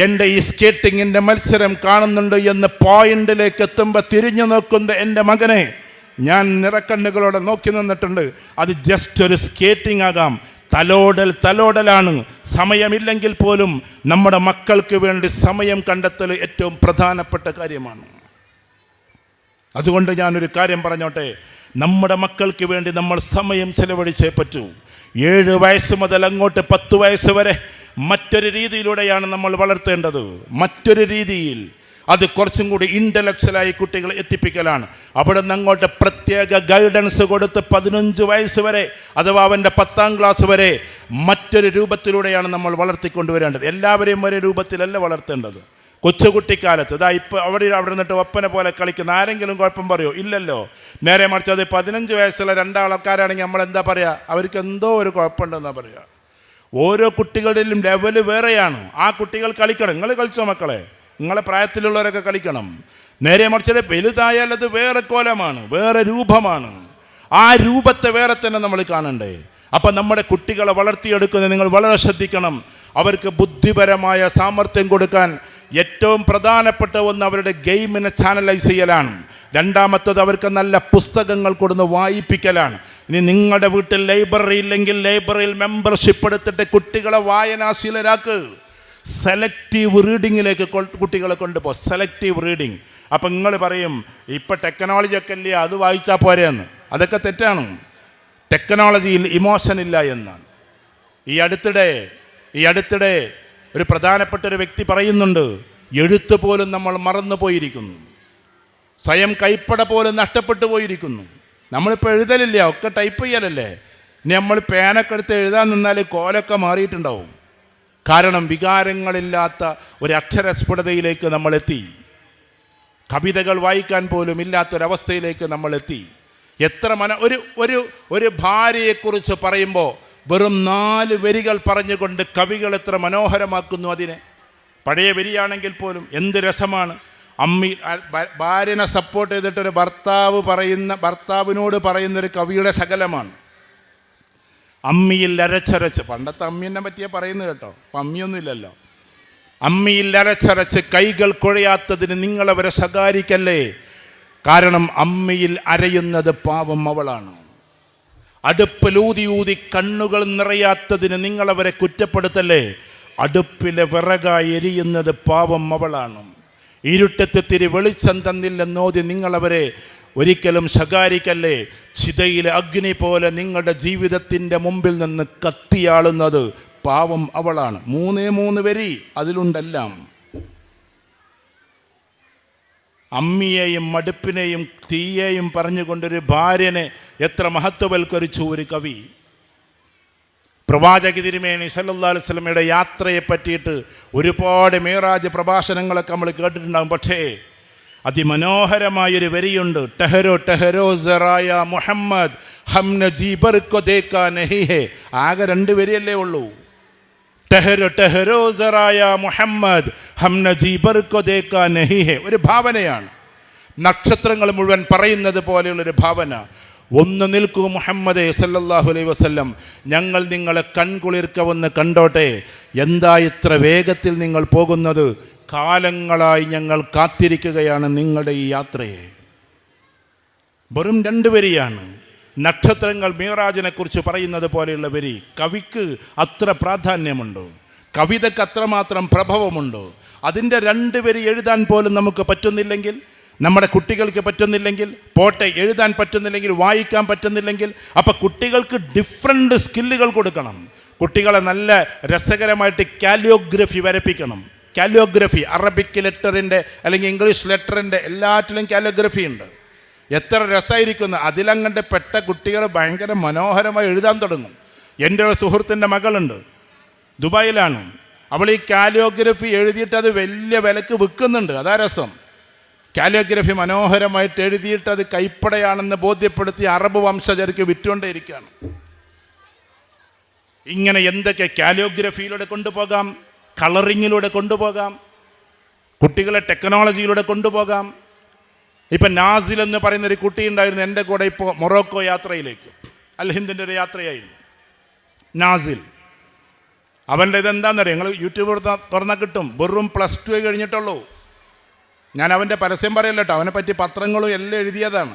എൻ്റെ ഈ സ്കേറ്റിങ്ങിൻ്റെ മത്സരം കാണുന്നുണ്ട് എന്ന പോയിന്റിലേക്ക് എത്തുമ്പോൾ തിരിഞ്ഞു നോക്കുന്ന എൻ്റെ മകനെ ഞാൻ നിറക്കണ്ണുകളോടെ നോക്കി നിന്നിട്ടുണ്ട്. അത് ജസ്റ്റ് ഒരു സ്കേറ്റിംഗ് ആകാം, തലോടലാണ്. സമയമില്ലെങ്കിൽ പോലും നമ്മുടെ മക്കൾക്ക് വേണ്ടി സമയം കണ്ടെത്തൽ ഏറ്റവും പ്രധാനപ്പെട്ട കാര്യമാണ്. അതുകൊണ്ട് ഞാനൊരു കാര്യം പറഞ്ഞോട്ടെ, നമ്മുടെ മക്കൾക്ക് വേണ്ടി നമ്മൾ സമയം ചെലവഴിച്ചേ പറ്റൂ. 7 വയസ്സ് മുതൽ അങ്ങോട്ട് 10 വയസ്സ് വരെ മറ്റൊരു രീതിയിലൂടെയാണ് നമ്മൾ വളർത്തേണ്ടത്. മറ്റൊരു രീതിയിൽ, അത് കുറച്ചും കൂടി ഇൻ്റലക്ച്വലായി കുട്ടികളെ എത്തിപ്പിക്കലാണ്. അവിടെ നിന്ന് അങ്ങോട്ട് പ്രത്യേക ഗൈഡൻസ് കൊടുത്ത് 15 വയസ്സ് വരെ, അഥവാ അവൻ്റെ 10ാം ക്ലാസ് വരെ മറ്റൊരു രൂപത്തിലൂടെയാണ് നമ്മൾ വളർത്തിക്കൊണ്ടുവരേണ്ടത്. എല്ലാവരെയും ഒരേ രൂപത്തിലല്ല വളർത്തേണ്ടത്. കൊച്ചുകുട്ടിക്കാലത്ത് ഇതാ ഇപ്പോൾ അവിടെ നിന്നിട്ട് ഒപ്പന പോലെ കളിക്കുന്ന ആരെങ്കിലും കുഴപ്പം പറയുമോ? ഇല്ലല്ലോ. നേരെ മറിച്ച് അത് 15 വയസ്സുള്ള 2 ആൾക്കാരാണെങ്കിൽ നമ്മൾ എന്താ പറയുക? അവർക്ക് എന്തോ ഒരു കുഴപ്പമുണ്ടെന്നാണ് പറയുക. ഓരോ കുട്ടികളുടെയും ലെവല് വേറെയാണ്. ആ കുട്ടികൾ കളിക്കണം. നിങ്ങൾ കളിച്ചോ മക്കളെ? നിങ്ങളെ പ്രായത്തിലുള്ളവരൊക്കെ കളിക്കണം. നേരെ മറിച്ച് വലുതായാൽ അത് വേറെ കോലമാണ്, വേറെ രൂപമാണ്. ആ രൂപത്തെ വേറെ തന്നെ നമ്മൾ കാണണ്ടേ? അപ്പം നമ്മുടെ കുട്ടികളെ വളർത്തിയെടുക്കുന്നത് നിങ്ങൾ വളരെ ശ്രദ്ധിക്കണം. അവർക്ക് ബുദ്ധിപരമായ സാമർഥ്യം കൊടുക്കാൻ ഏറ്റവും പ്രധാനപ്പെട്ട ഒന്ന് അവരുടെ ഗെയിമിനെ ചാനലൈസ് ചെയ്യലാണ്. രണ്ടാമത്തത് അവർക്ക് നല്ല പുസ്തകങ്ങൾ കൊടുന്ന് വായിപ്പിക്കലാണ്. ഇനി നിങ്ങളുടെ വീട്ടിൽ ലൈബ്രറി ഇല്ലെങ്കിൽ ലൈബ്രറിയിൽ മെമ്പർഷിപ്പ് എടുത്തിട്ട് കുട്ടികളെ വായനാശീലരാക്ക്. സെലക്റ്റീവ് റീഡിങ്ങിലേക്ക് കുട്ടികളെ കൊണ്ടുപോ. Selective reading. അപ്പം നിങ്ങൾ പറയും ഇപ്പം ടെക്നോളജി ഒക്കെ ഇല്ലേ, അത് വായിച്ചാൽ പോരെയെന്ന്. അതൊക്കെ തെറ്റാണ്. ടെക്നോളജിയിൽ ഇമോഷൻ ഇല്ല എന്നാണ്. ഈ അടുത്തിടെ ഒരു പ്രധാനപ്പെട്ട ഒരു വ്യക്തി പറയുന്നുണ്ട്, എഴുത്ത് പോലും നമ്മൾ മറന്നു പോയിരിക്കുന്നു, സ്വയം കൈപ്പട പോലും നഷ്ടപ്പെട്ടു പോയിരിക്കുന്നു. നമ്മളിപ്പോൾ എഴുതലില്ല, ഒക്കെ ടൈപ്പ് ചെയ്യലല്ലേ. ഇനി നമ്മൾ പേനൊക്കെ എടുത്ത് എഴുതാൻ നിന്നാൽ കോലൊക്കെ മാറിയിട്ടുണ്ടാവും. കാരണം വികാരങ്ങളില്ലാത്ത ഒരു അക്ഷരസ്ഫുടതയിലേക്ക് നമ്മളെത്തി. കവിതകൾ വായിക്കാൻ പോലും ഇല്ലാത്തൊരവസ്ഥയിലേക്ക് നമ്മളെത്തി. ഒരു ഭാര്യയെക്കുറിച്ച് പറയുമ്പോൾ വെറും 4 വരികൾ പറഞ്ഞുകൊണ്ട് കവികൾ എത്ര മനോഹരമാക്കുന്നു അതിനെ. പഴയ വരിയാണെങ്കിൽ പോലും എന്ത് രസമാണ്. ഭാര്യനെ സപ്പോർട്ട് ചെയ്തിട്ടൊരു ഭർത്താവിനോട് പറയുന്നൊരു കവിയുടെ ശകലമാണ്. അമ്മിയിൽ അരച്ചരച്ച്, പണ്ടത്തെ അമ്മീനെ പറ്റിയേ പറയുന്നത് കേട്ടോ, അപ്പം അമ്മിയൊന്നുമില്ലല്ലോ. അമ്മിയിൽ അരച്ചരച്ച് കൈകൾ കുഴയാത്തതിന് നിങ്ങളവരെ ശകാരിക്കല്ലേ. കാരണം അമ്മിയിൽ അരയുന്നത് പാവം അവളാണ്. അടുപ്പിലൂതി കണ്ണുകൾ നിറയാത്തതിന് നിങ്ങളവരെ കുറ്റപ്പെടുത്തല്ലേ. അടുപ്പിലെ വിറകായി എരിയുന്നത് പാവം അവളാണ്. ഇരുട്ടത്തിരി വെളിച്ചം തന്നില്ലെന്നോതി നിങ്ങളവരെ ഒരിക്കലും ശകാരിക്കല്ലേ. ചിതയിലെ അഗ്നി പോലെ നിങ്ങളുടെ ജീവിതത്തിൻ്റെ മുമ്പിൽ നിന്ന് കത്തിയാളുന്നത് പാവം അവളാണ്. 3 വരി അതിലുണ്ടെല്ലാം. അമ്മിയെയും മടുപ്പിനെയും തീയെയും പറഞ്ഞുകൊണ്ടൊരു ഭാര്യനെ എത്ര മഹത്വവൽക്കരിച്ചു ഒരു കവി. പ്രവാചക തിരുമേനി സല്ലല്ലാഹു അലൈഹി വസല്ലമയുടെ യാത്രയെ പറ്റിയിട്ട് ഒരുപാട് മേറാജ് പ്രഭാഷണങ്ങളൊക്കെ നമ്മൾ കേട്ടിട്ടുണ്ടാകും. പക്ഷേ അതിമനോഹരമായൊരു വരിയുണ്ട്, ടെഹരോ ടെഹരോ സറായ മുഹമ്മദ് ഹം നജീബർ കോ ദേഖാ നഹീ ഹേ. ആകെ 2 വരിയല്ലേ ഉള്ളൂ. ടെഹരോ ടെഹരോ സറായ മുഹമ്മദ് ഹം നജീബർ കോ ദേഖാ നഹീ ഹേ. ഒരു ഭാവനയാണ്. നക്ഷത്രങ്ങൾ മുഴുവൻ പറയുന്നത് പോലെയുള്ളൊരു ഭാവന. ഒന്ന് നിൽക്കൂ മുഹമ്മദേ സല്ലല്ലാഹു അലൈഹി വസല്ലം, ഞങ്ങൾ നിങ്ങളെ കൺകുളിർക്കവന്ന് കണ്ടോട്ടെ. എന്താ ഇത്ര വേഗത്തിൽ നിങ്ങൾ പോകുന്നത്? കാലങ്ങളായി ഞങ്ങൾ കാത്തിരിക്കുകയാണ് നിങ്ങളുടെ ഈ യാത്രയെ. വെറും 2 വരിയാണ്. നക്ഷത്രങ്ങൾ മിഅ്റാജിനെ കുറിച്ച് പറയുന്നത് പോലെയുള്ള വരി. കവിക്ക് അത്ര പ്രാധാന്യമുണ്ടോ? കവിതയ്ക്ക് അത്രമാത്രം പ്രഭവമുണ്ടോ? അതിൻ്റെ 2 വരി എഴുതാൻ പോലും നമുക്ക് പറ്റുന്നില്ലെങ്കിൽ നമ്മുടെ കുട്ടികൾക്ക് പറ്റുന്നില്ലെങ്കിൽ പോട്ടെ, എഴുതാൻ പറ്റുന്നില്ലെങ്കിൽ, വായിക്കാൻ പറ്റുന്നില്ലെങ്കിൽ, അപ്പം കുട്ടികൾക്ക് ഡിഫറെൻ്റ് സ്കില്ലുകൾ കൊടുക്കണം. കുട്ടികളെ നല്ല രസകരമായിട്ട് കാലിയോഗ്രഫി വരപ്പിക്കണം. കാലിയോഗ്രഫി, അറബിക് ലെറ്ററിൻ്റെ അല്ലെങ്കിൽ ഇംഗ്ലീഷ് ലെറ്ററിൻ്റെ എല്ലാറ്റിലും കാലിയോഗ്രഫി ഉണ്ട്. എത്ര രസമായിരിക്കുന്നു. അതിലങ്ങണ്ട് പെട്ട കുട്ടികൾ ഭയങ്കര മനോഹരമായി എഴുതാൻ തുടങ്ങും. എൻ്റെ ഒരു സുഹൃത്തിൻ്റെ മകളുണ്ട്, ദുബായിലാണ്. അവൾ ഈ കാലിയോഗ്രഫി എഴുതിയിട്ട് അത് വലിയ വിലക്ക് വിൽക്കുന്നുണ്ട്. അതാ രസം. കാലിയോഗ്രഫി മനോഹരമായിട്ട് എഴുതിയിട്ട് അത് കൈപ്പടയാണെന്ന് ബോധ്യപ്പെടുത്തി അറബ് വംശജർക്ക് വിറ്റുകൊണ്ടേയിരിക്കുകയാണ്. ഇങ്ങനെ എന്തൊക്കെ കാലിയോഗ്രഫിയിലൂടെ കൊണ്ടുപോകാം, കളറിങ്ങിലൂടെ കൊണ്ടുപോകാം, കുട്ടികളെ ടെക്നോളജിയിലൂടെ കൊണ്ടുപോകാം. ഇപ്പം നാസിൽ എന്ന് പറയുന്നൊരു കുട്ടി ഉണ്ടായിരുന്നു എൻ്റെ കൂടെ ഇപ്പോൾ മൊറോക്കോ യാത്രയിലേക്ക്, അൽ ഹിന്ദിൻ്റെ ഒരു യാത്രയായിരുന്നു നാസിൽ. അവൻ്റെ ഇതെന്താണെന്നറിയാം, നിങ്ങൾ യൂട്യൂബ് തുറന്നാൽ കിട്ടും. വെറും +2 കഴിഞ്ഞിട്ടുള്ളൂ. ഞാൻ അവൻ്റെ പരസ്യം പറയല്ല കേട്ടോ, അവനെ പറ്റി പത്രങ്ങളും എല്ലാം എഴുതിയതാണ്.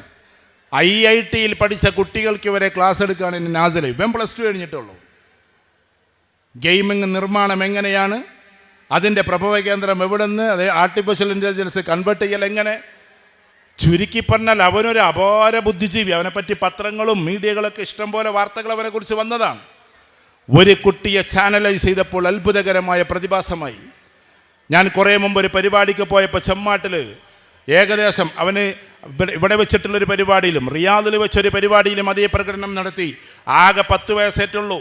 IIT-യിൽ പഠിച്ച കുട്ടികൾക്ക് ഇവരെ ക്ലാസ് എടുക്കുകയാണ് നാസിൽ. ഇവൻ +2 കഴിഞ്ഞിട്ടുള്ളൂ. ഗെയിമിങ് നിർമ്മാണം എങ്ങനെയാണ്, അതിൻ്റെ പ്രഭവ കേന്ദ്രം എവിടെ നിന്ന്, അത് ആർട്ടിഫിഷ്യൽ ഇൻ്റലിജൻസ് കൺവേർട്ട് ചെയ്യൽ എങ്ങനെ, ചുരുക്കി പറഞ്ഞാൽ അവനൊരു അപാര ബുദ്ധിജീവി. അവനെപ്പറ്റി പത്രങ്ങളും മീഡിയകളൊക്കെ ഇഷ്ടംപോലെ വാർത്തകൾ അവനെക്കുറിച്ച് വന്നതാണ്. ഒരു കുട്ടിയെ ചാനലൈസ് ചെയ്തപ്പോൾ അത്ഭുതകരമായ പ്രതിഭാസമായി. ഞാൻ കുറേ മുമ്പ് ഒരു പരിപാടിക്ക് പോയപ്പോൾ ചെമ്മാട്ടിൽ ഏകദേശം അവന് ഇവിടെ വെച്ചിട്ടുള്ളൊരു പരിപാടിയിലും റിയാദിൽ വെച്ചൊരു പരിപാടിയിലും അതേ പ്രകടനം നടത്തി. ആകെ 10 വയസ്സേറ്റുള്ളൂ.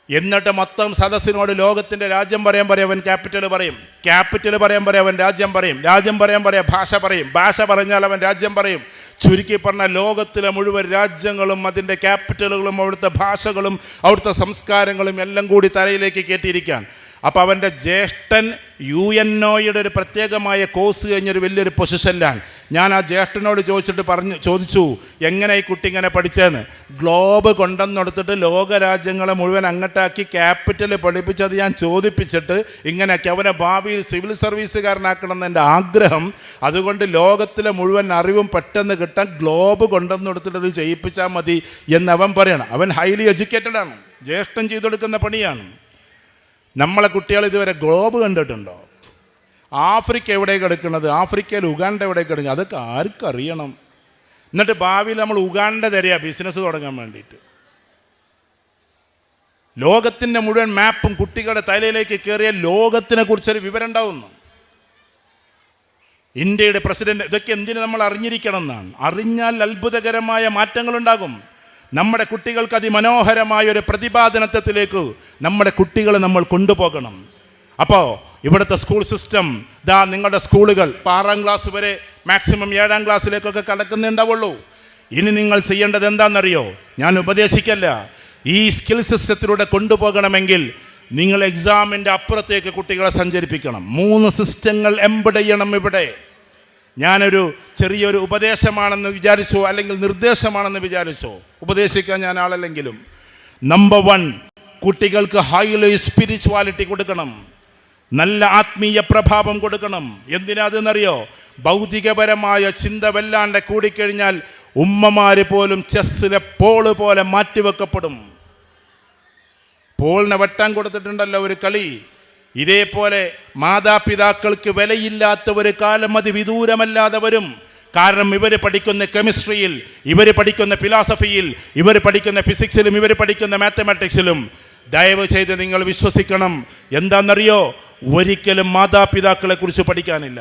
എന്നിട്ട് മൊത്തം സദസ്സിനോട് ലോകത്തിൻ്റെ രാജ്യം പറയാൻ അവൻ ക്യാപിറ്റൽ പറയും, ക്യാപിറ്റൽ പറയാൻ അവൻ രാജ്യം പറയും, രാജ്യം പറയാൻ ഭാഷ പറയും, ഭാഷ പറഞ്ഞാൽ അവൻ രാജ്യം പറയും. ചുരുക്കി പറഞ്ഞാൽ ലോകത്തിലെ മുഴുവൻ രാജ്യങ്ങളും അതിൻ്റെ ക്യാപിറ്റലുകളും അവിടുത്തെ ഭാഷകളും അവിടുത്തെ സംസ്കാരങ്ങളും എല്ലാം കൂടി തലയിലേക്ക് കയറ്റിയിരിക്കാൻ. അപ്പോൾ അവൻ്റെ ജ്യേഷ്ഠൻ UNOയുടെ ഒരു പ്രത്യേകമായ കോഴ്സ് കഴിഞ്ഞൊരു വലിയൊരു പൊസിഷനിലാണ്. ഞാൻ ആ ജ്യേഷ്ഠനോട് ചോദിച്ചു എങ്ങനെ ഈ കുട്ടി ഇങ്ങനെ പഠിച്ചതെന്ന്. ഗ്ലോബ് കൊണ്ടുവന്നെടുത്തിട്ട് ലോകരാജ്യങ്ങളെ മുഴുവൻ അങ്ങോട്ടാക്കി ക്യാപിറ്റൽ പഠിപ്പിച്ചത് ഞാൻ ചോദിപ്പിച്ചിട്ട് ഇങ്ങനെയൊക്കെ അവനെ ഭാവിയിൽ സിവിൽ സർവീസുകാരനാക്കണം എന്ന് എൻ്റെ ആഗ്രഹം. അതുകൊണ്ട് ലോകത്തിലെ മുഴുവൻ അറിവും പെട്ടെന്ന് കിട്ടാൻ ഗ്ലോബ് കൊണ്ടുവന്നെടുത്തിട്ട് ഇത് ചെയ്യിപ്പിച്ചാൽ മതി എന്നവൻ പറയണം. അവൻ ഹൈലി എഡ്യൂക്കേറ്റഡാണ്. ജ്യേഷ്ഠൻ ചെയ്തെടുക്കുന്ന പണിയാണ്. നമ്മളെ കുട്ടികൾ ഇതുവരെ ഗ്ലോബ് കണ്ടിട്ടുണ്ടോ? ആഫ്രിക്ക എവിടെ കിടക്കുന്നത്, ആഫ്രിക്കയിൽ ഉഗാണ്ട എവിടെ കിടക്കുന്നത്, അതൊക്കെ ആർക്കറിയണം. എന്നിട്ട് ഭാവിയിൽ നമ്മൾ ഉഗാണ്ട തരിക ബിസിനസ് തുടങ്ങാൻ വേണ്ടിയിട്ട്. ലോകത്തിൻ്റെ മുഴുവൻ മാപ്പും കുട്ടികളുടെ തലയിലേക്ക് കയറിയ ലോകത്തിനെ കുറിച്ചൊരു വിവരം ഉണ്ടാവുന്നു. ഇന്ത്യയുടെ പ്രസിഡന്റ് ഇതൊക്കെ എന്തിനു നമ്മൾ അറിഞ്ഞിരിക്കണം എന്നാണ്. അറിഞ്ഞാൽ അത്ഭുതകരമായ മാറ്റങ്ങളുണ്ടാകും. നമ്മുടെ കുട്ടികൾക്ക് അതിമനോഹരമായ ഒരു പ്രതിപാദനത്വത്തിലേക്ക് നമ്മുടെ കുട്ടികളെ നമ്മൾ കൊണ്ടുപോകണം. അപ്പോൾ ഇവിടുത്തെ സ്കൂൾ സിസ്റ്റം നിങ്ങളുടെ സ്കൂളുകൾ 6ാം ക്ലാസ് വരെ മാക്സിമം 7ാം ക്ലാസ്സിലേക്കൊക്കെ കടക്കുന്നുണ്ടാവുള്ളൂ. ഇനി നിങ്ങൾ ചെയ്യേണ്ടത് എന്താണെന്നറിയോ? ഞാൻ ഉപദേശിക്കല്ല. ഈ സ്കിൽ സിസ്റ്റത്തിലൂടെ കൊണ്ടുപോകണമെങ്കിൽ നിങ്ങൾ എക്സാമിൻ്റെ അപ്പുറത്തേക്ക് കുട്ടികളെ സഞ്ചരിപ്പിക്കണം. 3 സിസ്റ്റങ്ങൾ എംബഡ് ചെയ്യണം ഇവിടെ. ഞാനൊരു ചെറിയൊരു ഉപദേശമാണെന്ന് വിചാരിച്ചോ അല്ലെങ്കിൽ നിർദ്ദേശമാണെന്ന് വിചാരിച്ചോ, ഉപദേശിക്കാൻ ഞാൻ ആളല്ലെങ്കിലും, നമ്പർ 1 കുട്ടികൾക്ക് ഹൈലി സ്പിരിച്വാലിറ്റി കൊടുക്കണം. നല്ല ആത്മീയ പ്രഭാവം കൊടുക്കണം. എന്തിനാതെന്നറിയോ? ഭൗതികപരമായ ചിന്ത വല്ലാണ്ട് കൂടിക്കഴിഞ്ഞാൽ ഉമ്മമാര് പോലും ചെസ്സിലെ പോള് പോലെ മാറ്റിവെക്കപ്പെടും. പോളിനെ വെട്ടാൻ കൊടുത്തിട്ടുണ്ടല്ലോ ഒരു കളി. ഇതേപോലെ മാതാപിതാക്കൾക്ക് വിലയില്ലാത്ത ഒരു കാലം അത് വിദൂരമല്ലാതെ വരും. കാരണം ഇവർ പഠിക്കുന്ന കെമിസ്ട്രിയിൽ, ഇവർ പഠിക്കുന്ന ഫിലോസഫിയിൽ, ഇവർ പഠിക്കുന്ന ഫിസിക്സിലും, ഇവർ പഠിക്കുന്ന മാത്തമാറ്റിക്സിലും ദയവ് ചെയ്ത് നിങ്ങൾ വിശ്വസിക്കണം. എന്താണെന്നറിയോ? ഒരിക്കലും മാതാപിതാക്കളെ കുറിച്ച് പഠിക്കാനില്ല.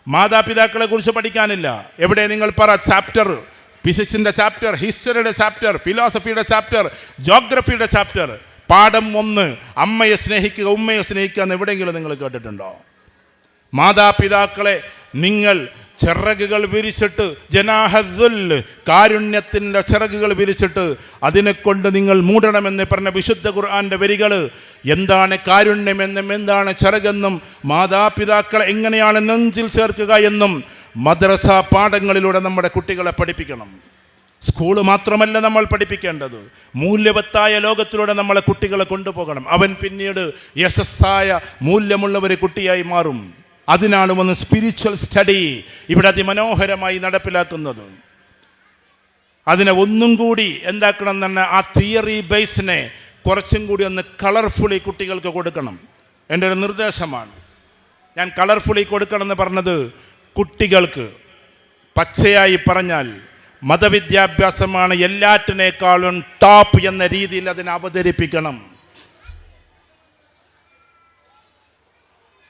മാതാപിതാക്കളെ കുറിച്ച് പഠിക്കാനില്ല. എവിടെ നിങ്ങൾ പറ? ചാപ്റ്റർ, ഫിസിക്സിൻ്റെ ചാപ്റ്റർ, ഹിസ്റ്ററിയുടെ ചാപ്റ്റർ, ഫിലോസഫിയുടെ ചാപ്റ്റർ, ജോഗ്രഫിയുടെ ചാപ്റ്റർ, പാഠം 1 അമ്മയെ സ്നേഹിക്കുക, ഉമ്മയെ സ്നേഹിക്കുക എന്ന് എവിടെയെങ്കിലും നിങ്ങൾ കേട്ടിട്ടുണ്ടോ? മാതാപിതാക്കളെ നിങ്ങൾ ചിറകുകൾ വിരിച്ചിട്ട്, ജനാഹദ്ദുൽ, കാരുണ്യത്തിൻ്റെ ചിറകുകൾ വിരിച്ചിട്ട് അതിനെക്കൊണ്ട് നിങ്ങൾ മൂടണമെന്ന് പറഞ്ഞ വിശുദ്ധ ഖുർആൻ്റെ വരികൾ. എന്താണ് കാരുണ്യമെന്നും എന്താണ് ചിറകെന്നും മാതാപിതാക്കളെ എങ്ങനെയാണ് നെഞ്ചിൽ ചേർക്കുക എന്നും മദ്രസ പാഠങ്ങളിലൂടെ നമ്മുടെ കുട്ടികളെ പഠിപ്പിക്കണം. സ്കൂള് മാത്രമല്ല നമ്മൾ പഠിപ്പിക്കേണ്ടത്, മൂല്യവത്തായ ലോകത്തിലൂടെ നമ്മളെ കുട്ടികളെ കൊണ്ടുപോകണം. അവൻ പിന്നീട് യശസ്സായ മൂല്യമുള്ള ഒരു കുട്ടിയായി മാറും. അതിനാണ് ഒന്ന് സ്പിരിച്വൽ സ്റ്റഡി ഇവിടെ അതിമനോഹരമായി നടപ്പിലാക്കുന്നത്. അതിനെ ഒന്നും കൂടി എന്താക്കണം തന്നെ, ആ തിയറി ബേസിനെ കുറച്ചും കൂടി ഒന്ന് കളർഫുള്ളി കുട്ടികൾക്ക് കൊടുക്കണം. എൻ്റെ ഒരു നിർദ്ദേശമാണ്. ഞാൻ കളർഫുള്ളി കൊടുക്കണം എന്ന് പറഞ്ഞത് കുട്ടികൾക്ക് പച്ചയായി പറഞ്ഞാൽ മതവിദ്യാഭ്യാസമാണ് എല്ലാറ്റിനേക്കാളും ടോപ്പ് എന്ന രീതിയിൽ അതിനെ അവതരിപ്പിക്കണം.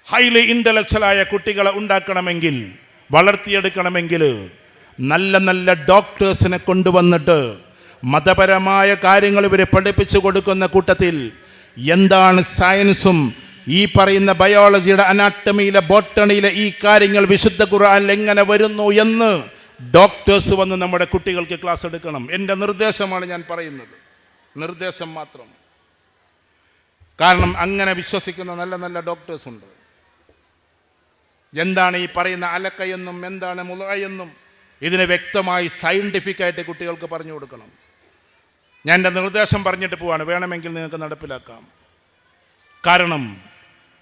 ഹൈലി ഇൻ്റലക്ച്വലായ കുട്ടികളെ ഉണ്ടാക്കണമെങ്കിൽ, വളർത്തിയെടുക്കണമെങ്കിൽ നല്ല നല്ല ഡോക്ടേഴ്സിനെ കൊണ്ടുവന്നിട്ട് മതപരമായ കാര്യങ്ങൾ ഇവരെ പഠിപ്പിച്ചു കൊടുക്കുന്ന കൂട്ടത്തിൽ എന്താണ് സയൻസും ഈ പറയുന്ന ബയോളജിയുടെ, അനാട്ടമിയിലെ, ബോട്ടണിയിലെ ഈ കാര്യങ്ങൾ വിശുദ്ധ ഖുർആനിൽ എങ്ങനെ വരുന്നു എന്ന് ഡോക്ടേഴ്സ് വന്ന് നമ്മുടെ കുട്ടികൾക്ക് ക്ലാസ് എടുക്കണം. എൻ്റെ നിർദ്ദേശമാണ് ഞാൻ പറയുന്നത്, നിർദ്ദേശം മാത്രം. കാരണം അങ്ങനെ വിശ്വസിക്കുന്ന നല്ല നല്ല ഡോക്ടേഴ്സ് ഉണ്ട്. എന്താണ് ഈ പറയുന്ന അലക്കയെന്നും എന്താണ് മുളയെന്നും ഇതിനെ വ്യക്തമായി സയൻറ്റിഫിക്കായിട്ട് കുട്ടികൾക്ക് പറഞ്ഞു കൊടുക്കണം. ഞാൻ എൻ്റെ നിർദ്ദേശം പറഞ്ഞിട്ട് പോവാണ്, വേണമെങ്കിൽ നിങ്ങൾക്ക് നടപ്പിലാക്കാം. കാരണം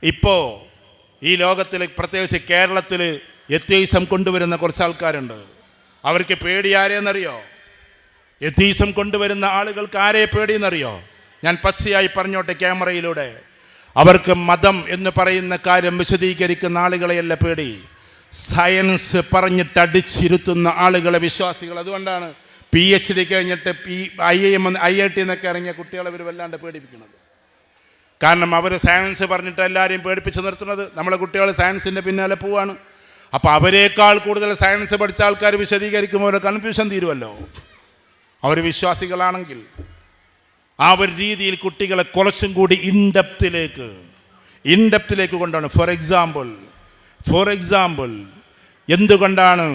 ഇപ്പോൾ ഈ ലോകത്തിൽ, പ്രത്യേകിച്ച് കേരളത്തിൽ എത്തീസം കൊണ്ടുവരുന്ന കുറച്ച് ആൾക്കാരുണ്ട്. അവർക്ക് പേടി ആരെയെന്നറിയോ? എത്തീസം കൊണ്ടുവരുന്ന ആളുകൾക്ക് ആരെ പേടിയെന്നറിയോ? ഞാൻ പച്ചയായി പറഞ്ഞോട്ടെ ക്യാമറയിലൂടെ. അവർക്ക് മതം എന്ന് പറയുന്ന കാര്യം വിശദീകരിക്കുന്ന ആളുകളെയല്ല പേടി, സയൻസ് പറഞ്ഞിട്ട് അടിച്ചിരുത്തുന്ന ആളുകളെ, വിശ്വാസികൾ. അതുകൊണ്ടാണ് PhD കഴിഞ്ഞിട്ട് IIT എന്നൊക്കെ ഇറങ്ങിയ കുട്ടികളെ ഇവർ വല്ലാണ്ട് പേടിപ്പിക്കുന്നത്. കാരണം അവർ സയൻസ് പറഞ്ഞിട്ട് എല്ലാവരെയും പേടിപ്പിച്ച് നിർത്തുന്നത്. നമ്മളെ കുട്ടികൾ സയൻസിൻ്റെ പിന്നാലെ പോവാണ്. അപ്പോൾ അവരെക്കാൾ കൂടുതൽ സയൻസ് പഠിച്ച ആൾക്കാർ വിശദീകരിക്കുമ്പോൾ കൺഫ്യൂഷൻ തീരുമല്ലോ, അവർ വിശ്വാസികളാണെങ്കിൽ. ആ ഒരു രീതിയിൽ കുട്ടികളെ കുറച്ചും കൂടി ഇൻഡെപ്തിലേക്ക് കൊണ്ടാണ്. ഫോർ എക്സാമ്പിൾ എന്തുകൊണ്ടാണ്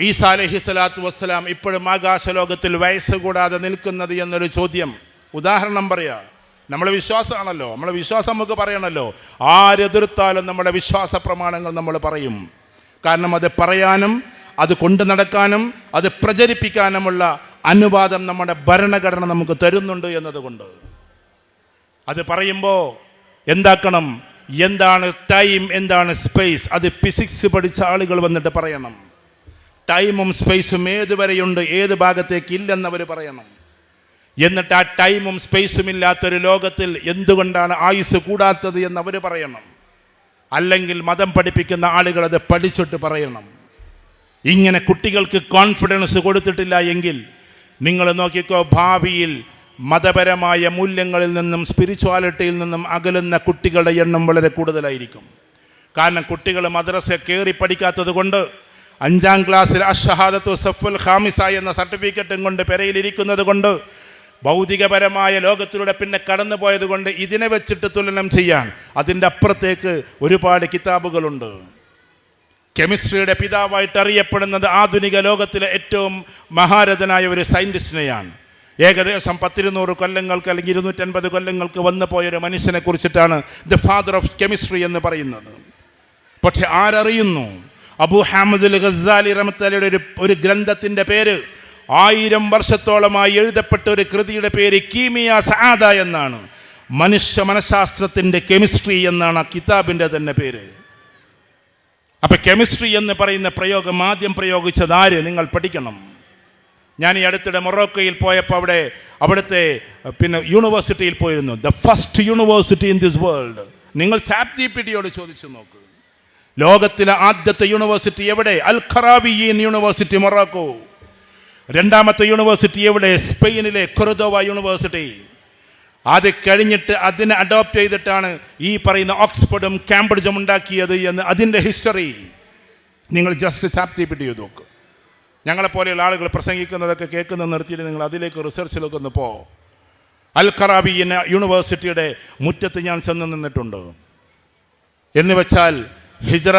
ഈസാ അലൈഹിസ്സലാത്തു വസ്സലാം ഇപ്പോഴും ആകാശലോകത്തിൽ വയസ്സ് കൂടാതെ നിൽക്കുന്നത് എന്നൊരു ചോദ്യം. ഉദാഹരണം പറയാ, നമ്മളെ വിശ്വാസമാണല്ലോ, നമ്മളെ വിശ്വാസം നമുക്ക് പറയണമല്ലോ. ആരെതിർത്താലും നമ്മുടെ വിശ്വാസ പ്രമാണങ്ങൾ നമ്മൾ പറയും. കാരണം അത് പറയാനും അത് കൊണ്ടു നടക്കാനും അത് പ്രചരിപ്പിക്കാനുമുള്ള അനുവാദം നമ്മുടെ ഭരണഘടന നമുക്ക് തരുന്നുണ്ട് എന്നതുകൊണ്ട്. അത് പറയുമ്പോൾ എന്താക്കണം? എന്താണ് ടൈം, എന്താണ് സ്പേസ്? അത് ഫിസിക്സ് പഠിച്ച ആളുകൾ വന്നിട്ട് പറയണം. ടൈമും സ്പേസും ഏതുവരെയുണ്ട്, ഏത് ഭാഗത്തേക്ക് ഇല്ലെന്നവർ പറയണം. എന്നിട്ട് ആ ടൈമും സ്പേസും ഇല്ലാത്തൊരു ലോകത്തിൽ എന്തുകൊണ്ടാണ് ആയുസ് കൂടാത്തത് എന്നവർ പറയണം. അല്ലെങ്കിൽ മതം പഠിപ്പിക്കുന്ന ആളുകൾ അത് പഠിച്ചിട്ട് പറയണം. ഇങ്ങനെ കുട്ടികൾക്ക് കോൺഫിഡൻസ് കൊടുത്തിട്ടില്ല എങ്കിൽ നിങ്ങൾ നോക്കിക്കോ, ഭാവിയിൽ മതപരമായ മൂല്യങ്ങളിൽ നിന്നും സ്പിരിച്വാലിറ്റിയിൽ നിന്നും അകലുന്ന കുട്ടികളുടെ എണ്ണം വളരെ കൂടുതലായിരിക്കും. കാരണം കുട്ടികൾ മദ്രസ കയറി പഠിക്കാത്തത് കൊണ്ട് 5ാം ക്ലാസ്സിൽ അഷ്ഹദത്തു സഫുൽ ഖാമിസ എന്ന സർട്ടിഫിക്കറ്റും കൊണ്ട് പെരയിലിരിക്കുന്നത് കൊണ്ട്, ഭൗതികപരമായ ലോകത്തിലൂടെ പിന്നെ കടന്നു പോയത് കൊണ്ട് ഇതിനെ വെച്ചിട്ട് തുലനം ചെയ്യാൻ അതിൻ്റെ അപ്പുറത്തേക്ക് ഒരുപാട് കിതാബുകളുണ്ട്. കെമിസ്ട്രിയുടെ പിതാവായിട്ട് അറിയപ്പെടുന്നത് ആധുനിക ലോകത്തിലെ ഏറ്റവും മഹാരഥനായ ഒരു സയൻറ്റിസ്റ്റിനെയാണ്. ഏകദേശം 100-200 കൊല്ലങ്ങൾക്ക് അല്ലെങ്കിൽ 250 കൊല്ലങ്ങൾക്ക് വന്നു പോയൊരു മനുഷ്യനെ കുറിച്ചിട്ടാണ് ദ ഫാദർ ഓഫ് കെമിസ്ട്രി എന്ന് പറയുന്നത്. പക്ഷെ ആരറിയുന്നു? അബൂ ഹാമിദ് അൽ ഗസാലി റഹ്മത്തുള്ളാഹിയുടെ ഒരു ഗ്രന്ഥത്തിൻ്റെ പേര്, 1000 വർഷത്തോളമായി എഴുതപ്പെട്ട ഒരു കൃതിയുടെ പേര് കീമിയ സആദ എന്നാണ്. മനുഷ്യ മനഃശാസ്ത്രത്തിൻ്റെ കെമിസ്ട്രി എന്നാണ് ആ കിതാബിൻ്റെ തന്നെ പേര്. അപ്പം കെമിസ്ട്രി എന്ന് പറയുന്ന പ്രയോഗം ആദ്യം പ്രയോഗിച്ചത് ആര്? നിങ്ങൾ പഠിക്കണം. ഞാൻ ഈ അടുത്തിടെ മൊറോക്കോയിൽ പോയപ്പോൾ അവിടുത്തെ യൂണിവേഴ്സിറ്റിയിൽ പോയിരുന്നു. The first university in this world. നിങ്ങൾ ChatGPT-യോട് ചോദിച്ചു നോക്ക്, ലോകത്തിലെ ആദ്യത്തെ യൂണിവേഴ്സിറ്റി എവിടെ? അൽ ഖറാവിയ്യീൻ യൂണിവേഴ്സിറ്റി, മൊറോക്കോ. രണ്ടാമത്തെ യൂണിവേഴ്സിറ്റി എവിടെ? സ്പെയിനിലെ കൊർദോവ യൂണിവേഴ്സിറ്റി. അത് കഴിഞ്ഞിട്ട് അതിനെ അഡോപ്റ്റ് ചെയ്തിട്ടാണ് ഈ പറയുന്ന ഓക്സ്ഫോർഡും കാംബ്രിഡ്ജും ഉണ്ടാക്കിയത് എന്ന് അതിൻ്റെ ഹിസ്റ്ററി നിങ്ങൾ ജസ്റ്റ് ChatGPT ചെയ്ത് നോക്ക്. ഞങ്ങളെപ്പോലെയുള്ള ആളുകൾ പ്രസംഗിക്കുന്നതൊക്കെ കേൾക്കുന്നത് നിർത്തിയിട്ട് നിങ്ങൾ അതിലേക്ക് റിസർച്ചിലൊക്കെ ഒന്ന് പോ. അൽ ഖറാവിയ്യീൻ യൂണിവേഴ്സിറ്റിയുടെ മുറ്റത്ത് ഞാൻ ചെന്ന് നിന്നിട്ടുണ്ട്. എന്ന് വെച്ചാൽ ഹിജ്റ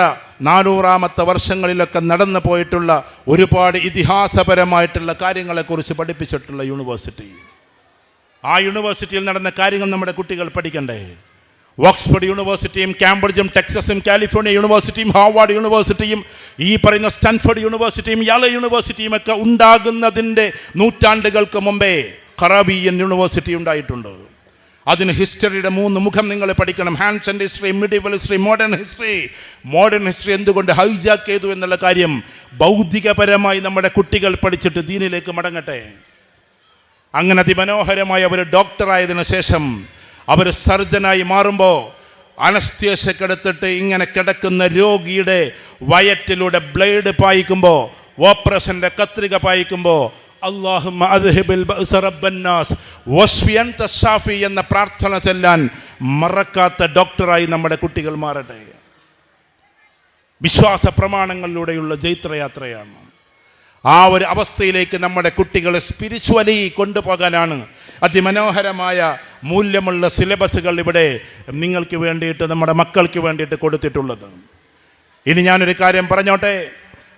400-ാമത്തെ വർഷങ്ങളിലൊക്കെ നടന്നു പോയിട്ടുള്ള ഒരുപാട് ഇതിഹാസപരമായിട്ടുള്ള കാര്യങ്ങളെക്കുറിച്ച് പഠിപ്പിച്ചിട്ടുള്ള യൂണിവേഴ്സിറ്റി. ആ യൂണിവേഴ്സിറ്റിയിൽ നടന്ന കാര്യങ്ങൾ നമ്മുടെ കുട്ടികൾ പഠിക്കണ്ടേ? ഓക്സ്ഫോർഡ് യൂണിവേഴ്സിറ്റിയും കാംബ്രിഡ്ജും ടെക്സസും കാലിഫോർണിയ യൂണിവേഴ്സിറ്റിയും ഹാർവാർഡ് യൂണിവേഴ്സിറ്റിയും ഈ പറയുന്ന സ്റ്റാൻഫോർഡ് യൂണിവേഴ്സിറ്റിയും യാലെ യൂണിവേഴ്സിറ്റിയും ഒക്കെ ഉണ്ടാകുന്നതിൻ്റെ നൂറ്റാണ്ടുകൾക്ക് മുമ്പേ ഖറാവിയ്യൻ യൂണിവേഴ്സിറ്റി ഉണ്ടായിട്ടുണ്ട്. അതിന് ഹിസ്റ്ററിയുടെ 3 മുഖം നിങ്ങൾ പഠിക്കണം. Ancient history, medieval history, modern history. Modern history എന്തുകൊണ്ട് ഹൈജാക്ക് ചെയ്തു എന്നുള്ള കാര്യം ഭൗതികപരമായി നമ്മുടെ കുട്ടികൾ പഠിച്ചിട്ട് ദീനിലേക്ക് മടങ്ങട്ടെ. അങ്ങനെ അതിമനോഹരമായി അവർ ഡോക്ടറായതിനു ശേഷം അവർ സർജനായി മാറുമ്പോൾ അനസ്തേഷ്യക്കെടുത്തിട്ട് ഇങ്ങനെ കിടക്കുന്ന രോഗിയുടെ വയറ്റിലൂടെ ബ്ലേഡ് പായിക്കുമ്പോൾ ഓപ്പറേഷന്റെ കത്രിക പായിക്കുമ്പോൾ അല്ലാഹുമ്മ അദ്ഹിബിൽ ബഅസ റബ്ബന്നാസ് വശ്ഫി അൻത ശാഫി എന്ന പ്രാർത്ഥന ചൊല്ലാൻ മറക്കാത്ത ഡോക്ടറായി നമ്മുടെ കുട്ടികൾ മാറട്ടെ. വിശ്വാസ പ്രമാണങ്ങളിലൂടെയുള്ള ജൈത്രയാത്രയാണ്. ആ ഒരു അവസ്ഥയിലേക്ക് നമ്മുടെ കുട്ടികളെ സ്പിരിച്വലി കൊണ്ടുപോകാനാണ് അതിമനോഹരമായ മൂല്യമുള്ള സിലബസുകൾ ഇവിടെ നിങ്ങൾക്ക് വേണ്ടിയിട്ട്, നമ്മുടെ മക്കൾക്ക് വേണ്ടിയിട്ട് കൊടുത്തിട്ടുള്ളത്. ഇനി ഞാനൊരു കാര്യം പറഞ്ഞോട്ടെ.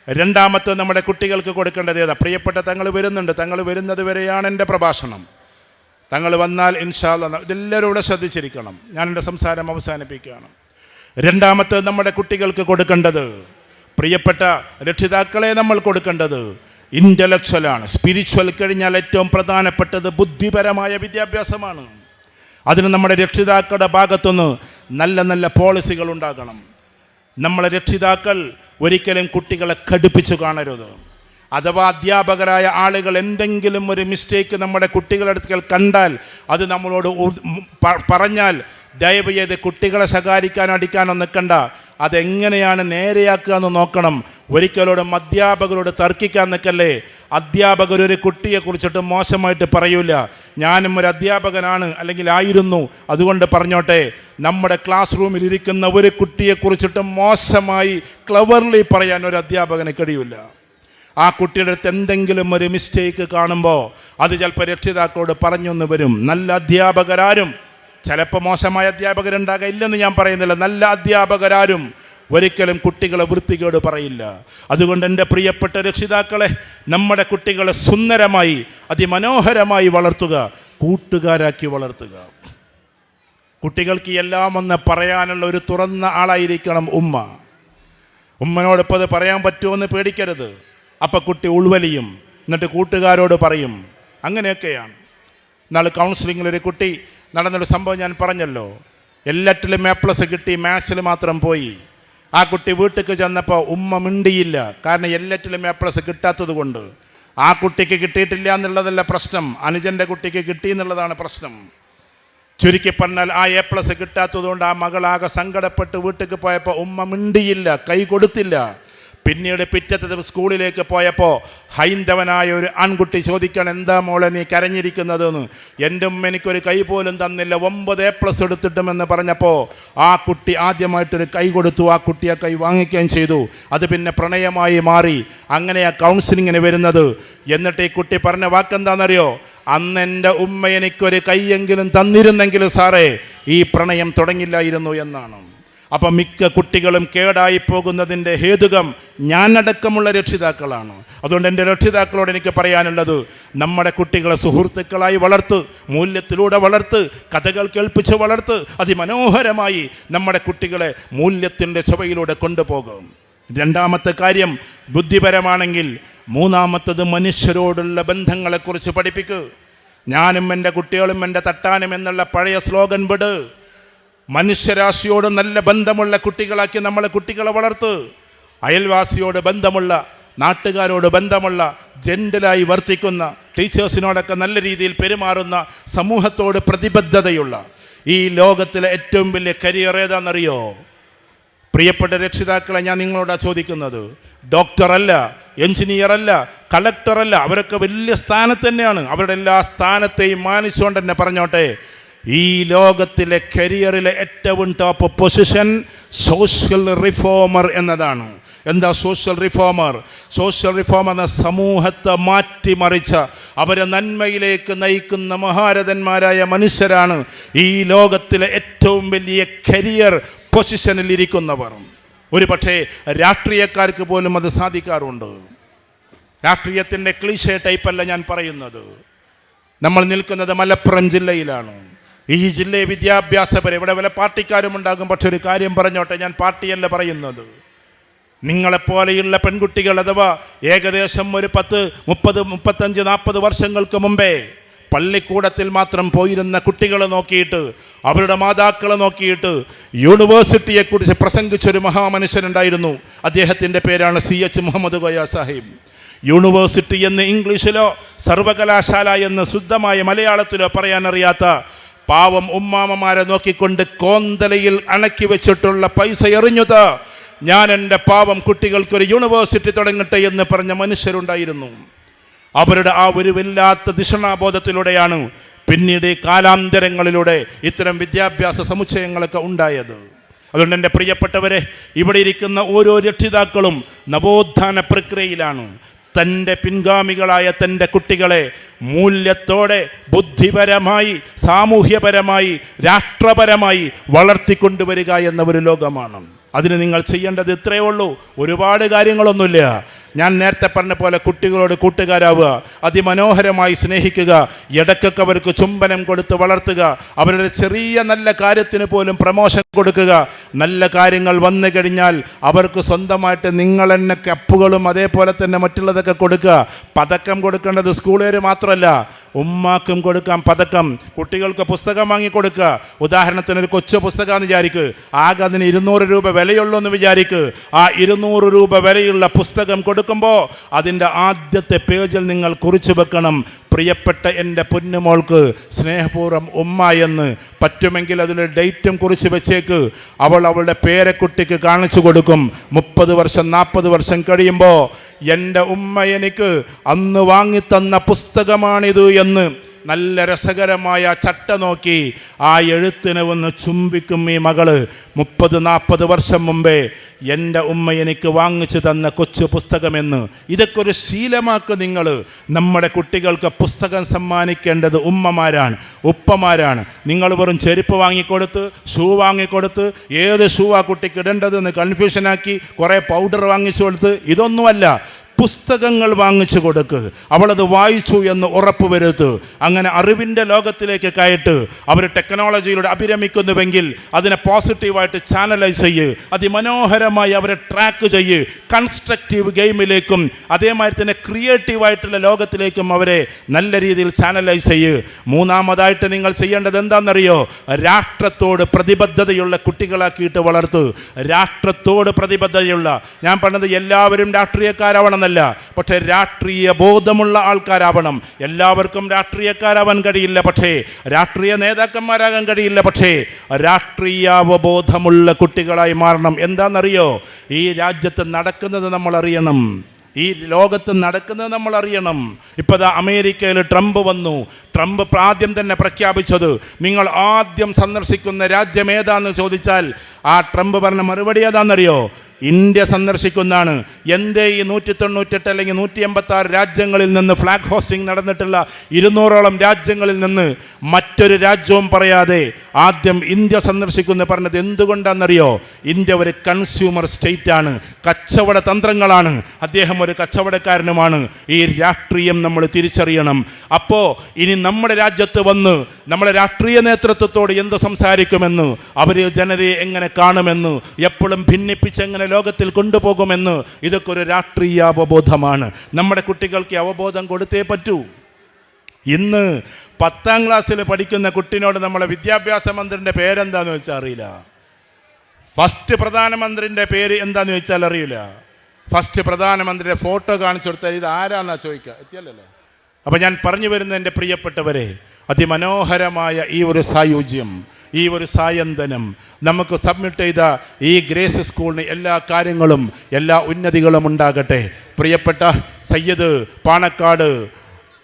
രണ്ടാമത്തെ നമ്മുടെ കുട്ടികൾക്ക് കൊടുക്കേണ്ടത് ഏതാ? പ്രിയപ്പെട്ട തങ്ങൾ വരുന്നുണ്ട്. തങ്ങൾ വരുന്നത് വരെയാണ് എൻ്റെ പ്രഭാഷണം. തങ്ങൾ വന്നാൽ ഇൻഷാ അല്ലാഹ് ഇതെല്ലാവരും ഇവിടെ ശ്രദ്ധിച്ചിരിക്കണം. ഞാൻ എൻ്റെ സംസാരം അവസാനിപ്പിക്കുകയാണ്. രണ്ടാമത്തെ നമ്മുടെ കുട്ടികൾക്ക് കൊടുക്കേണ്ടത്, പ്രിയപ്പെട്ട രക്ഷിതാക്കളെ നമ്മൾ കൊടുക്കേണ്ടത് ഇൻ്റലക്ച്വലാണ്. സ്പിരിച്വൽ കഴിഞ്ഞാൽ ഏറ്റവും പ്രധാനപ്പെട്ടത് ബുദ്ധിപരമായ വിദ്യാഭ്യാസമാണ്. അതിന് നമ്മുടെ രക്ഷിതാക്കളുടെ ഭാഗത്തുനിന്ന് നല്ല നല്ല പോളിസികൾ ഉണ്ടാകണം. നമ്മളെ രക്ഷിതാക്കൾ ഒരിക്കലും കുട്ടികളെ കടുപ്പിച്ചു കാണരുത്. അഥവാ അധ്യാപകരായ ആളുകൾ എന്തെങ്കിലും ഒരു മിസ്റ്റേക്ക് നമ്മുടെ കുട്ടികളുടെ അടുക്കൽ കണ്ടാൽ അത് നമ്മളോട് പറഞ്ഞാൽ ദയവ് ചെയ്ത് കുട്ടികളെ ശകാരിക്കാനോ അടിക്കാനോ നിൽക്കണ്ട. അതെങ്ങനെയാണ് നേരെയാക്കുക എന്ന് നോക്കണം. ഒരിക്കലോടും അധ്യാപകരോട് തർക്കിക്കാൻ നിൽക്കല്ലേ. അധ്യാപകർ ഒരു കുട്ടിയെ കുറിച്ചിട്ട് മോശമായിട്ട് പറയൂല. ഞാനും ഒരു അധ്യാപകനാണ്, അല്ലെങ്കിൽ ആയിരുന്നു, അതുകൊണ്ട് പറഞ്ഞോട്ടെ. നമ്മുടെ ക്ലാസ് റൂമിൽ ഇരിക്കുന്ന ഒരു കുട്ടിയെ കുറിച്ചിട്ട് മോശമായി ക്ലവർലി പറയാൻ ഒരു അധ്യാപകന് കഴിയില്ല. ആ കുട്ടിയുടെ അടുത്ത് എന്തെങ്കിലും ഒരു മിസ്റ്റേക്ക് കാണുമ്പോൾ അത് ചിലപ്പോൾ രക്ഷിതാക്കളോട് പറഞ്ഞൊന്ന് വരും. നല്ല അധ്യാപകരാരും, ചിലപ്പോൾ മോശമായ അധ്യാപകരുണ്ടാകാം, ഇല്ലെന്ന് ഞാൻ പറയുന്നില്ല, നല്ല അധ്യാപകരാരും ഒരിക്കലും കുട്ടികളെ വൃത്തികേട് പറയില്ല. അതുകൊണ്ട് എൻ്റെ പ്രിയപ്പെട്ട രക്ഷിതാക്കളെ, നമ്മുടെ കുട്ടികളെ സുന്ദരമായി അതിമനോഹരമായി വളർത്തുക, കൂട്ടുകാരാക്കി വളർത്തുക. കുട്ടികൾക്ക് എല്ലാം ഒന്ന് പറയാനുള്ള ഒരു തുറന്ന ആളായിരിക്കണം ഉമ്മ. ഉമ്മനോടൊപ്പം അത് പറയാൻ പറ്റുമോ പേടിക്കരുത്. അപ്പം കുട്ടി ഉൾവലിയും, എന്നിട്ട് കൂട്ടുകാരോട് പറയും. അങ്ങനെയൊക്കെയാണ്. നാളെ കൗൺസിലിങ്ങിൽ ഒരു കുട്ടി നടന്നൊരു സംഭവം ഞാൻ പറഞ്ഞല്ലോ. എല്ലാറ്റിലും A+ കിട്ടി, മാത്സിൽ മാത്രം പോയി. ആ കുട്ടി വീട്ടിലേക്ക് ചെന്നപ്പോൾ ഉമ്മ മിണ്ടിയില്ല. കാരണം എല്ലാറ്റിലും A+ കിട്ടാത്തത് കൊണ്ട്. ആ കുട്ടിക്ക് കിട്ടിയിട്ടില്ല എന്നുള്ളതല്ല പ്രശ്നം, അനുജൻ്റെ കുട്ടിക്ക് കിട്ടി എന്നുള്ളതാണ് പ്രശ്നം. ചുരുക്കി പറഞ്ഞാൽ ആ A+ കിട്ടാത്തതുകൊണ്ട് ആ മകളാകെ സങ്കടപ്പെട്ട് വീട്ടിലേക്ക് പോയപ്പോൾ ഉമ്മ മിണ്ടിയില്ല, കൈ കൊടുത്തില്ല. പിന്നീട് പിറ്റത്തെ ദിവസം സ്കൂളിലേക്ക് പോയപ്പോൾ ഹൈന്ദവനായ ഒരു ആൺകുട്ടി ചോദിക്കണം, എന്താ മോളെ നീ കരഞ്ഞിരിക്കുന്നതെന്ന്. എൻ്റെ ഉമ്മ എനിക്കൊരു കൈ പോലും തന്നില്ല, 9 A+ എടുത്തിട്ടുമെന്ന് പറഞ്ഞപ്പോൾ ആ കുട്ടി ആദ്യമായിട്ടൊരു കൈ കൊടുത്തു. ആ കുട്ടി ആ കൈ വാങ്ങിക്കുകയും ചെയ്തു. അത് പിന്നെ പ്രണയമായി മാറി. അങ്ങനെയാ കൗൺസിലിങ്ങിന് വരുന്നത്. എന്നിട്ട് ഈ കുട്ടി പറഞ്ഞ വാക്കെന്താണെന്നറിയോ? അന്ന് എൻ്റെ ഉമ്മ എനിക്കൊരു കൈയെങ്കിലും തന്നിരുന്നെങ്കിലും സാറേ ഈ പ്രണയം തുടങ്ങില്ലായിരുന്നു എന്നാണ്. അപ്പം മിക്ക കുട്ടികളും കേടായി പോകുന്നതിൻ്റെ ഹേതുകം ഞാനടക്കമുള്ള രക്ഷിതാക്കളാണ്. അതുകൊണ്ട് എൻ്റെ രക്ഷിതാക്കളോട് എനിക്ക് പറയാനുള്ളത്, നമ്മുടെ കുട്ടികളെ സുഹൃത്തുക്കളായി വളർത്ത്, മൂല്യത്തിലൂടെ വളർത്ത്, കഥകൾ കേൾപ്പിച്ച് വളർത്ത്. അതിമനോഹരമായി നമ്മുടെ കുട്ടികളെ മൂല്യത്തിൻ്റെ ചുവയിലൂടെ കൊണ്ടുപോകും. രണ്ടാമത്തെ കാര്യം ബുദ്ധിപരമാണെങ്കിൽ, മൂന്നാമത്തത് മനുഷ്യരോടുള്ള ബന്ധങ്ങളെക്കുറിച്ച് പഠിപ്പിക്കുക. ഞാനും എൻ്റെ കുട്ടികളും എൻ്റെ തട്ടാനും എന്നുള്ള പഴയ സ്ലോഗൻ വിട്. മനുഷ്യരാശിയോട് നല്ല ബന്ധമുള്ള കുട്ടികളാക്കി നമ്മളെ കുട്ടികളെ വളർത്ത്. അയൽവാസിയോട് ബന്ധമുള്ള, നാട്ടുകാരോട് ബന്ധമുള്ള, ജെന്റലായി വർത്തിക്കുന്ന, ടീച്ചേഴ്സിനോടൊക്കെ നല്ല രീതിയിൽ പെരുമാറുന്ന, സമൂഹത്തോട് പ്രതിബദ്ധതയുള്ള ഈ ലോകത്തിലെ ഏറ്റവും വലിയ കരിയർ ഏതാണെന്നറിയോ? പ്രിയപ്പെട്ട രക്ഷിതാക്കളെ, ഞാൻ നിങ്ങളോടാണ് ചോദിക്കുന്നത്. ഡോക്ടറല്ല, എഞ്ചിനീയറല്ല, കളക്ടറല്ല, അവരൊക്കെ വലിയ സ്ഥാനത്ത് തന്നെയാണ്. അവരുടെ എല്ലാ സ്ഥാനത്തെയും മാനിച്ചുകൊണ്ട് തന്നെ പറഞ്ഞോട്ടെ, ഈ ലോകത്തിലെ കരിയറിലെ ഏറ്റവും ടോപ്പ് പൊസിഷൻ സോഷ്യൽ റിഫോമർ എന്നതാണ്. എന്താ സോഷ്യൽ റിഫോമർ? സോഷ്യൽ റിഫോമർ എന്ന സമൂഹത്തെ മാറ്റിമറിച്ച, അവരെ നന്മയിലേക്ക് നയിക്കുന്ന മഹാരഥന്മാരായ മനുഷ്യരാണ് ഈ ലോകത്തിലെ ഏറ്റവും വലിയ കരിയർ പൊസിഷനിൽ ഇരിക്കുന്നവർ. ഒരു പക്ഷേ രാഷ്ട്രീയക്കാർക്ക് പോലും അത് സാധിക്കാറുണ്ട്. രാഷ്ട്രീയത്തിൻ്റെ ക്ലീഷേ ടൈപ്പല്ല ഞാൻ പറയുന്നത്. നമ്മൾ നിൽക്കുന്നത് മലപ്പുറം ജില്ലയിലാണ്. ഈ ജില്ലയെ വിദ്യാഭ്യാസപരം, ഇവിടെ വല്ല പാർട്ടിക്കാരും ഉണ്ടാകും. പക്ഷെ ഒരു കാര്യം പറഞ്ഞോട്ടെ, ഞാൻ പാർട്ടിയല്ല പറയുന്നത്. നിങ്ങളെപ്പോലെയുള്ള പെൺകുട്ടികൾ, അഥവാ ഏകദേശം ഒരു 10, 30, 35, 40 വർഷങ്ങൾക്ക് മുമ്പേ പള്ളിക്കൂടത്തിൽ മാത്രം പോയിരുന്ന കുട്ടികളെ നോക്കിയിട്ട്, അവരുടെ മാതാക്കളെ നോക്കിയിട്ട് യൂണിവേഴ്സിറ്റിയെക്കുറിച്ച് പ്രസംഗിച്ചൊരു മഹാമനുഷ്യനുണ്ടായിരുന്നു. അദ്ദേഹത്തിൻ്റെ പേരാണ് CH മുഹമ്മദ് കോയ സാഹിബ്. യൂണിവേഴ്സിറ്റി എന്ന് ഇംഗ്ലീഷിലോ സർവകലാശാല എന്ന് ശുദ്ധമായ മലയാളത്തിലോ പറയാനറിയാത്ത പാവം ഉമ്മാമമാരെ നോക്കിക്കൊണ്ട് കോന്തലയിൽ അണക്കി വെച്ചിട്ടുള്ള പൈസ എറിഞ്ഞത് ഞാൻ എൻ്റെ പാവം കുട്ടികൾക്കൊരു യൂണിവേഴ്സിറ്റി തുടങ്ങട്ടെ എന്ന് പറഞ്ഞ മനുഷ്യരുണ്ടായിരുന്നു. അവരുടെ ആ ഒരു വല്ലാത്ത ദിഷണാബോധത്തിലൂടെയാണ് പിന്നീട് കാലാന്തരങ്ങളിലൂടെ ഇത്തരം വിദ്യാഭ്യാസ സമുച്ചയങ്ങളൊക്കെ ഉണ്ടായത്. അതുകൊണ്ട് എൻ്റെ പ്രിയപ്പെട്ടവരെ, ഇവിടെ ഇരിക്കുന്ന ഓരോ രക്ഷിതാക്കളും നവോത്ഥാന പ്രക്രിയയിലാണ്. തൻ്റെ പിൻഗാമികളായ തൻ്റെ കുട്ടികളെ മൂല്യത്തോടെ ബുദ്ധിപരമായി, സാമൂഹ്യപരമായി, രാഷ്ട്രപരമായി വളർത്തിക്കൊണ്ടുവരിക എന്ന ഒരു ലോകമാണ്. അതിന് നിങ്ങൾ ചെയ്യേണ്ടത് ഇത്രയേ ഉള്ളൂ. ഒരുപാട് കാര്യങ്ങളൊന്നുമില്ല. ഞാൻ നേരത്തെ പറഞ്ഞ പോലെ കുട്ടികളോട് കൂട്ടുകാരാവുക, അതിമനോഹരമായി സ്നേഹിക്കുക, ഇടയ്ക്കൊക്കെ അവർക്ക് ചുംബനം കൊടുത്ത് വളർത്തുക, അവരുടെ ചെറിയ നല്ല കാര്യത്തിന് പോലും പ്രമോഷൻ കൊടുക്കുക. നല്ല കാര്യങ്ങൾ വന്നു കഴിഞ്ഞാൽ അവർക്ക് സ്വന്തമായിട്ട് നിങ്ങൾ തന്നെ കപ്പുകളും അതേപോലെ തന്നെ മറ്റുള്ളതൊക്കെ കൊടുക്കുക. പതക്കം കൊടുക്കേണ്ടത് സ്കൂളുകാർ മാത്രമല്ല, ഉമ്മാക്കും കൊടുക്കാം പതക്കം. കുട്ടികൾക്ക് പുസ്തകം വാങ്ങിക്കൊടുക്കുക. ഉദാഹരണത്തിന് ഒരു കൊച്ചു പുസ്തകമെന്ന് വിചാരിക്കുക, ആകെ അതിന് 200 രൂപ വിലയുള്ളൂ എന്ന് വിചാരിക്കുക. ആ 200 രൂപ വിലയുള്ള പുസ്തകം കൊടുക്കുമ്പോൾ അതിൻ്റെ ആദ്യത്തെ പേജിൽ നിങ്ങൾ കുറിച്ചു വെക്കണം, പ്രിയപ്പെട്ട എൻ്റെ പൊന്നുമോൾക്ക് സ്നേഹപൂർവ്വം ഉമ്മ എന്ന്. പറ്റുമെങ്കിൽ അതിൽ ഡേറ്റും കുറിച്ച് വെച്ചേക്ക്. അവളുടെ പേരക്കുട്ടിക്ക് കാണിച്ചു കൊടുക്കും. 30 വർഷം 40 വർഷം കഴിയുമ്പോൾ എൻ്റെ ഉമ്മ എനിക്ക് അന്ന് വാങ്ങിത്തന്ന പുസ്തകമാണിത് എന്ന് നല്ല രസകരമായ ചട്ട നോക്കി ആ എഴുത്തിനെ ഒന്ന് ചുംബിക്കും ഈ മകള്. 30-40 വർഷം മുമ്പേ എൻ്റെ ഉമ്മ എനിക്ക് വാങ്ങിച്ചു തന്ന കൊച്ചു പുസ്തകമെന്ന്. ഇതൊക്കെ ഒരു ശീലമാക്ക് നിങ്ങൾ. നമ്മുടെ കുട്ടികൾക്ക് പുസ്തകം സമ്മാനിക്കേണ്ടത് ഉമ്മമാരാണ്, ഉപ്പമാരാണ്. നിങ്ങൾ വെറും ചെരുപ്പ് വാങ്ങിക്കൊടുത്ത്, ഷൂ വാങ്ങിക്കൊടുത്ത്, ഏത് ഷൂ ആ കുട്ടിക്ക് ഇടേണ്ടതെന്ന് കൺഫ്യൂഷനാക്കി കുറേ പൗഡർ വാങ്ങിച്ചു കൊടുത്ത്, ഇതൊന്നുമല്ല. പുസ്തകങ്ങൾ വാങ്ങിച്ചു കൊടുക്കുക. അവളത് വായിച്ചു എന്ന് ഉറപ്പ് വരുത്തുക. അങ്ങനെ അറിവിൻ്റെ ലോകത്തിലേക്ക് കയറ്റ്. അവർ ടെക്നോളജിയിലൂടെ അഭിരമിക്കുന്നുവെങ്കിൽ അതിനെ പോസിറ്റീവായിട്ട് ചാനലൈസ് ചെയ്യുക. അതിമനോഹരമായി അവരെ ട്രാക്ക് ചെയ്യുക. കൺസ്ട്രക്റ്റീവ് ഗെയിമിലേക്കും അതേമാതിരി തന്നെ ക്രിയേറ്റീവായിട്ടുള്ള ലോകത്തിലേക്കും അവരെ നല്ല രീതിയിൽ ചാനലൈസ് ചെയ്യുക. മൂന്നാമതായിട്ട് നിങ്ങൾ ചെയ്യേണ്ടത് എന്താണെന്നറിയോ? രാഷ്ട്രത്തോട് പ്രതിബദ്ധതയുള്ള കുട്ടികളാക്കിയിട്ട് വളർത്തുക. രാഷ്ട്രത്തോട് പ്രതിബദ്ധതയുള്ള, ഞാൻ പറഞ്ഞത് എല്ലാവരും രാഷ്ട്രീയക്കാരാവണം, പക്ഷേ രാഷ്ട്രീയ ബോധമുള്ള ആൾക്കാരാവണം. എല്ലാവർക്കും രാഷ്ട്രീയക്കാരാവാൻ കഴിയില്ല, പക്ഷേ രാഷ്ട്രീയ നേതാക്കന്മാരാകാൻ കഴിയില്ല. പക്ഷേ രാഷ്ട്രീയാവബോധമുള്ള കുട്ടികളായി മാറണം. എന്താണെന്നറിയോ? ഈ രാജ്യത്ത് നടക്കുന്നത് നമ്മൾ അറിയണം, ഈ ലോകത്ത് നടക്കുന്നത് നമ്മൾ അറിയണം. ഇപ്പോൾ അമേരിക്കയിൽ ട്രംപ് വന്നു. ട്രംപ് ആദ്യം തന്നെ പ്രഖ്യാപിച്ചത്, നിങ്ങൾ ആദ്യം സന്ദർശിക്കുന്ന രാജ്യം ഏതാണെന്ന് ചോദിച്ചാൽ ആ ട്രംപ് പറഞ്ഞ മറുപടി ഏതാണെന്നറിയോ? ഇന്ത്യ സന്ദർശിക്കുന്നതാണ്. എന്തേ ഈ 198 അല്ലെങ്കിൽ 186 രാജ്യങ്ങളിൽ നിന്ന് ഫ്ലാഗ് ഹോസ്റ്റിംഗ് നടന്നിട്ടുള്ള 200ഓളം രാജ്യങ്ങളിൽ നിന്ന് മറ്റൊരു രാജ്യവും പറയാതെ ആദ്യം ഇന്ത്യ സന്ദർശിക്കുന്നു പറഞ്ഞത് എന്തുകൊണ്ടാണെന്നറിയോ? ഇന്ത്യ ഒരു കൺസ്യൂമർ സ്റ്റേറ്റ് ആണ്, കച്ചവട തന്ത്രങ്ങളാണ്. അദ്ദേഹം ഒരു കച്ചവടക്കാരനുമാണ്. ഈ രാഷ്ട്രീയം നമ്മൾ തിരിച്ചറിയണം. അപ്പോൾ ഇനി നമ്മുടെ രാജ്യത്ത് വന്ന് നമ്മുടെ രാഷ്ട്രീയ നേതൃത്വത്തോട് എന്ത് സംസാരിക്കുമെന്ന്, അവർ ജനതയെ എങ്ങനെ കാണുമെന്ന്, എപ്പോഴും ഭിന്നിപ്പിച്ച് എങ്ങനെ ലോകത്തിൽ കൊണ്ടുപോകുമെന്ന്, ഇതൊക്കെ ഒരു രാഷ്ട്രീയ അവബോധമാണ്. നമ്മുടെ കുട്ടികൾക്ക് അവബോധം കൊടുത്തേ പറ്റൂ. ഇന്ന് 10ാം ക്ലാസ്സിൽ പഠിക്കുന്ന കുട്ടിനോട് നമ്മളെ വിദ്യാഭ്യാസ മന്ത്രിൻ്റെ പേരെന്താന്ന് വെച്ചാൽ അറിയില്ല. ഫസ്റ്റ് പ്രധാനമന്ത്രിൻ്റെ പേര് എന്താന്ന് വെച്ചാൽ അറിയില്ല. ഫസ്റ്റ് പ്രധാനമന്ത്രിയുടെ ഫോട്ടോ കാണിച്ചു കൊടുത്താൽ ഇത് ആരാന്നാ ചോദിക്കുക, എത്തിയല്ലോ. അപ്പം ഞാൻ പറഞ്ഞു വരുന്ന എൻ്റെ പ്രിയപ്പെട്ടവരെ, അതിമനോഹരമായ ഈ ഒരു സായുജ്യം, ഈ ഒരു സായന്തനം നമുക്ക് സബ്മിറ്റ് ചെയ്ത ഈ ഗ്രേസ് സ്കൂളിന് എല്ലാ കാര്യങ്ങളും, എല്ലാ ഉന്നതികളും ഉണ്ടാകട്ടെ. പ്രിയപ്പെട്ട സയ്യിദ് പാണക്കാട്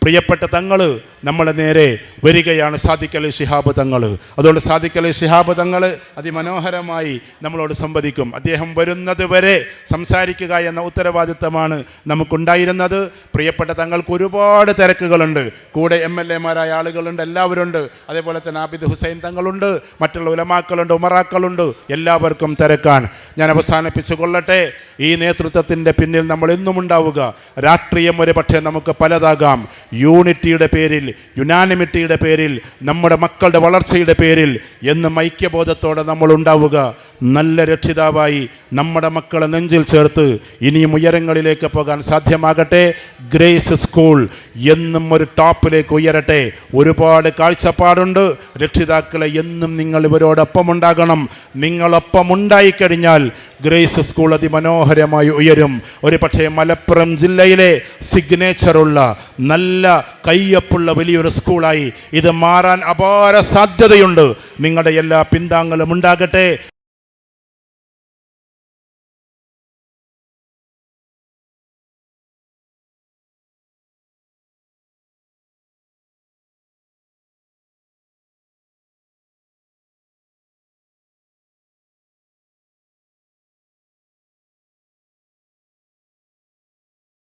പ്രിയപ്പെട്ട തങ്ങൾ നമ്മളെ നേരെ വരികയാണ്, സാദിഖ് അലി ശിഹാബ് തങ്ങൾ. അതുകൊണ്ട് സാദിഖ് അലി ശിഹാബ് തങ്ങൾ അതിമനോഹരമായി നമ്മളോട് സംവദിക്കും. അദ്ദേഹം വരുന്നത് വരെ സംസാരിക്കുക എന്ന ഉത്തരവാദിത്തമാണ് നമുക്കുണ്ടായിരുന്നത്. പ്രിയപ്പെട്ട തങ്ങൾക്ക് ഒരുപാട് തിരക്കുകളുണ്ട്. കൂടെ MLA-മാരായ ആളുകളുണ്ട്, എല്ലാവരുണ്ട്. അതേപോലെ തന്നെ ആബിദ് ഹുസൈൻ തങ്ങളുണ്ട്, മറ്റുള്ള ഉലമാക്കളുണ്ട്, ഉമറാക്കളുണ്ട്. എല്ലാവർക്കും തിരക്കാണ്. ഞാൻ അവസാനിപ്പിച്ചു കൊള്ളട്ടെ. ഈ നേതൃത്വത്തിൻ്റെ പിന്നിൽ നമ്മൾ എന്നും ഉണ്ടാവുക. രാഷ്ട്രീയം ഒരു പക്ഷേ നമുക്ക് പലതാകാം. യൂണിറ്റിയുടെ പേരിൽ, യുനാനിമിറ്റിയുടെ പേരിൽ, നമ്മുടെ മക്കളുടെ വളർച്ചയുടെ പേരിൽ എന്നും ഐക്യബോധത്തോടെ നമ്മൾ ഉണ്ടാവുക. നല്ല രക്ഷിതാവായി നമ്മുടെ മക്കളെ നെഞ്ചിൽ ചേർത്ത് ഇനിയും ഉയരങ്ങളിലേക്ക് പോകാൻ സാധ്യമാകട്ടെ. ഗ്രേസ് സ്കൂൾ എന്നും ഒരു ടോപ്പിലേക്ക് ഉയരട്ടെ. ഒരുപാട് കാഴ്ചപ്പാടുണ്ട്. രക്ഷിതാക്കളെ എന്നും നിങ്ങൾ ഇവരോടൊപ്പം ഉണ്ടാകണം. നിങ്ങളൊപ്പം ഉണ്ടായിക്കഴിഞ്ഞാൽ ഗ്രേസ് സ്കൂൾ അതിമനോഹരമായി ഉയരും. ഒരു പക്ഷേ മലപ്പുറം ജില്ലയിലെ സിഗ്നേച്ചറുള്ള നല്ല കയ്യൊപ്പുള്ള വലിയൊരു സ്കൂളായി ഇത് മാറാൻ അപാര സാധ്യതയുണ്ട്. നിങ്ങളുടെ എല്ലാ പിന്താങ്ങലും ഉണ്ടാകട്ടെ.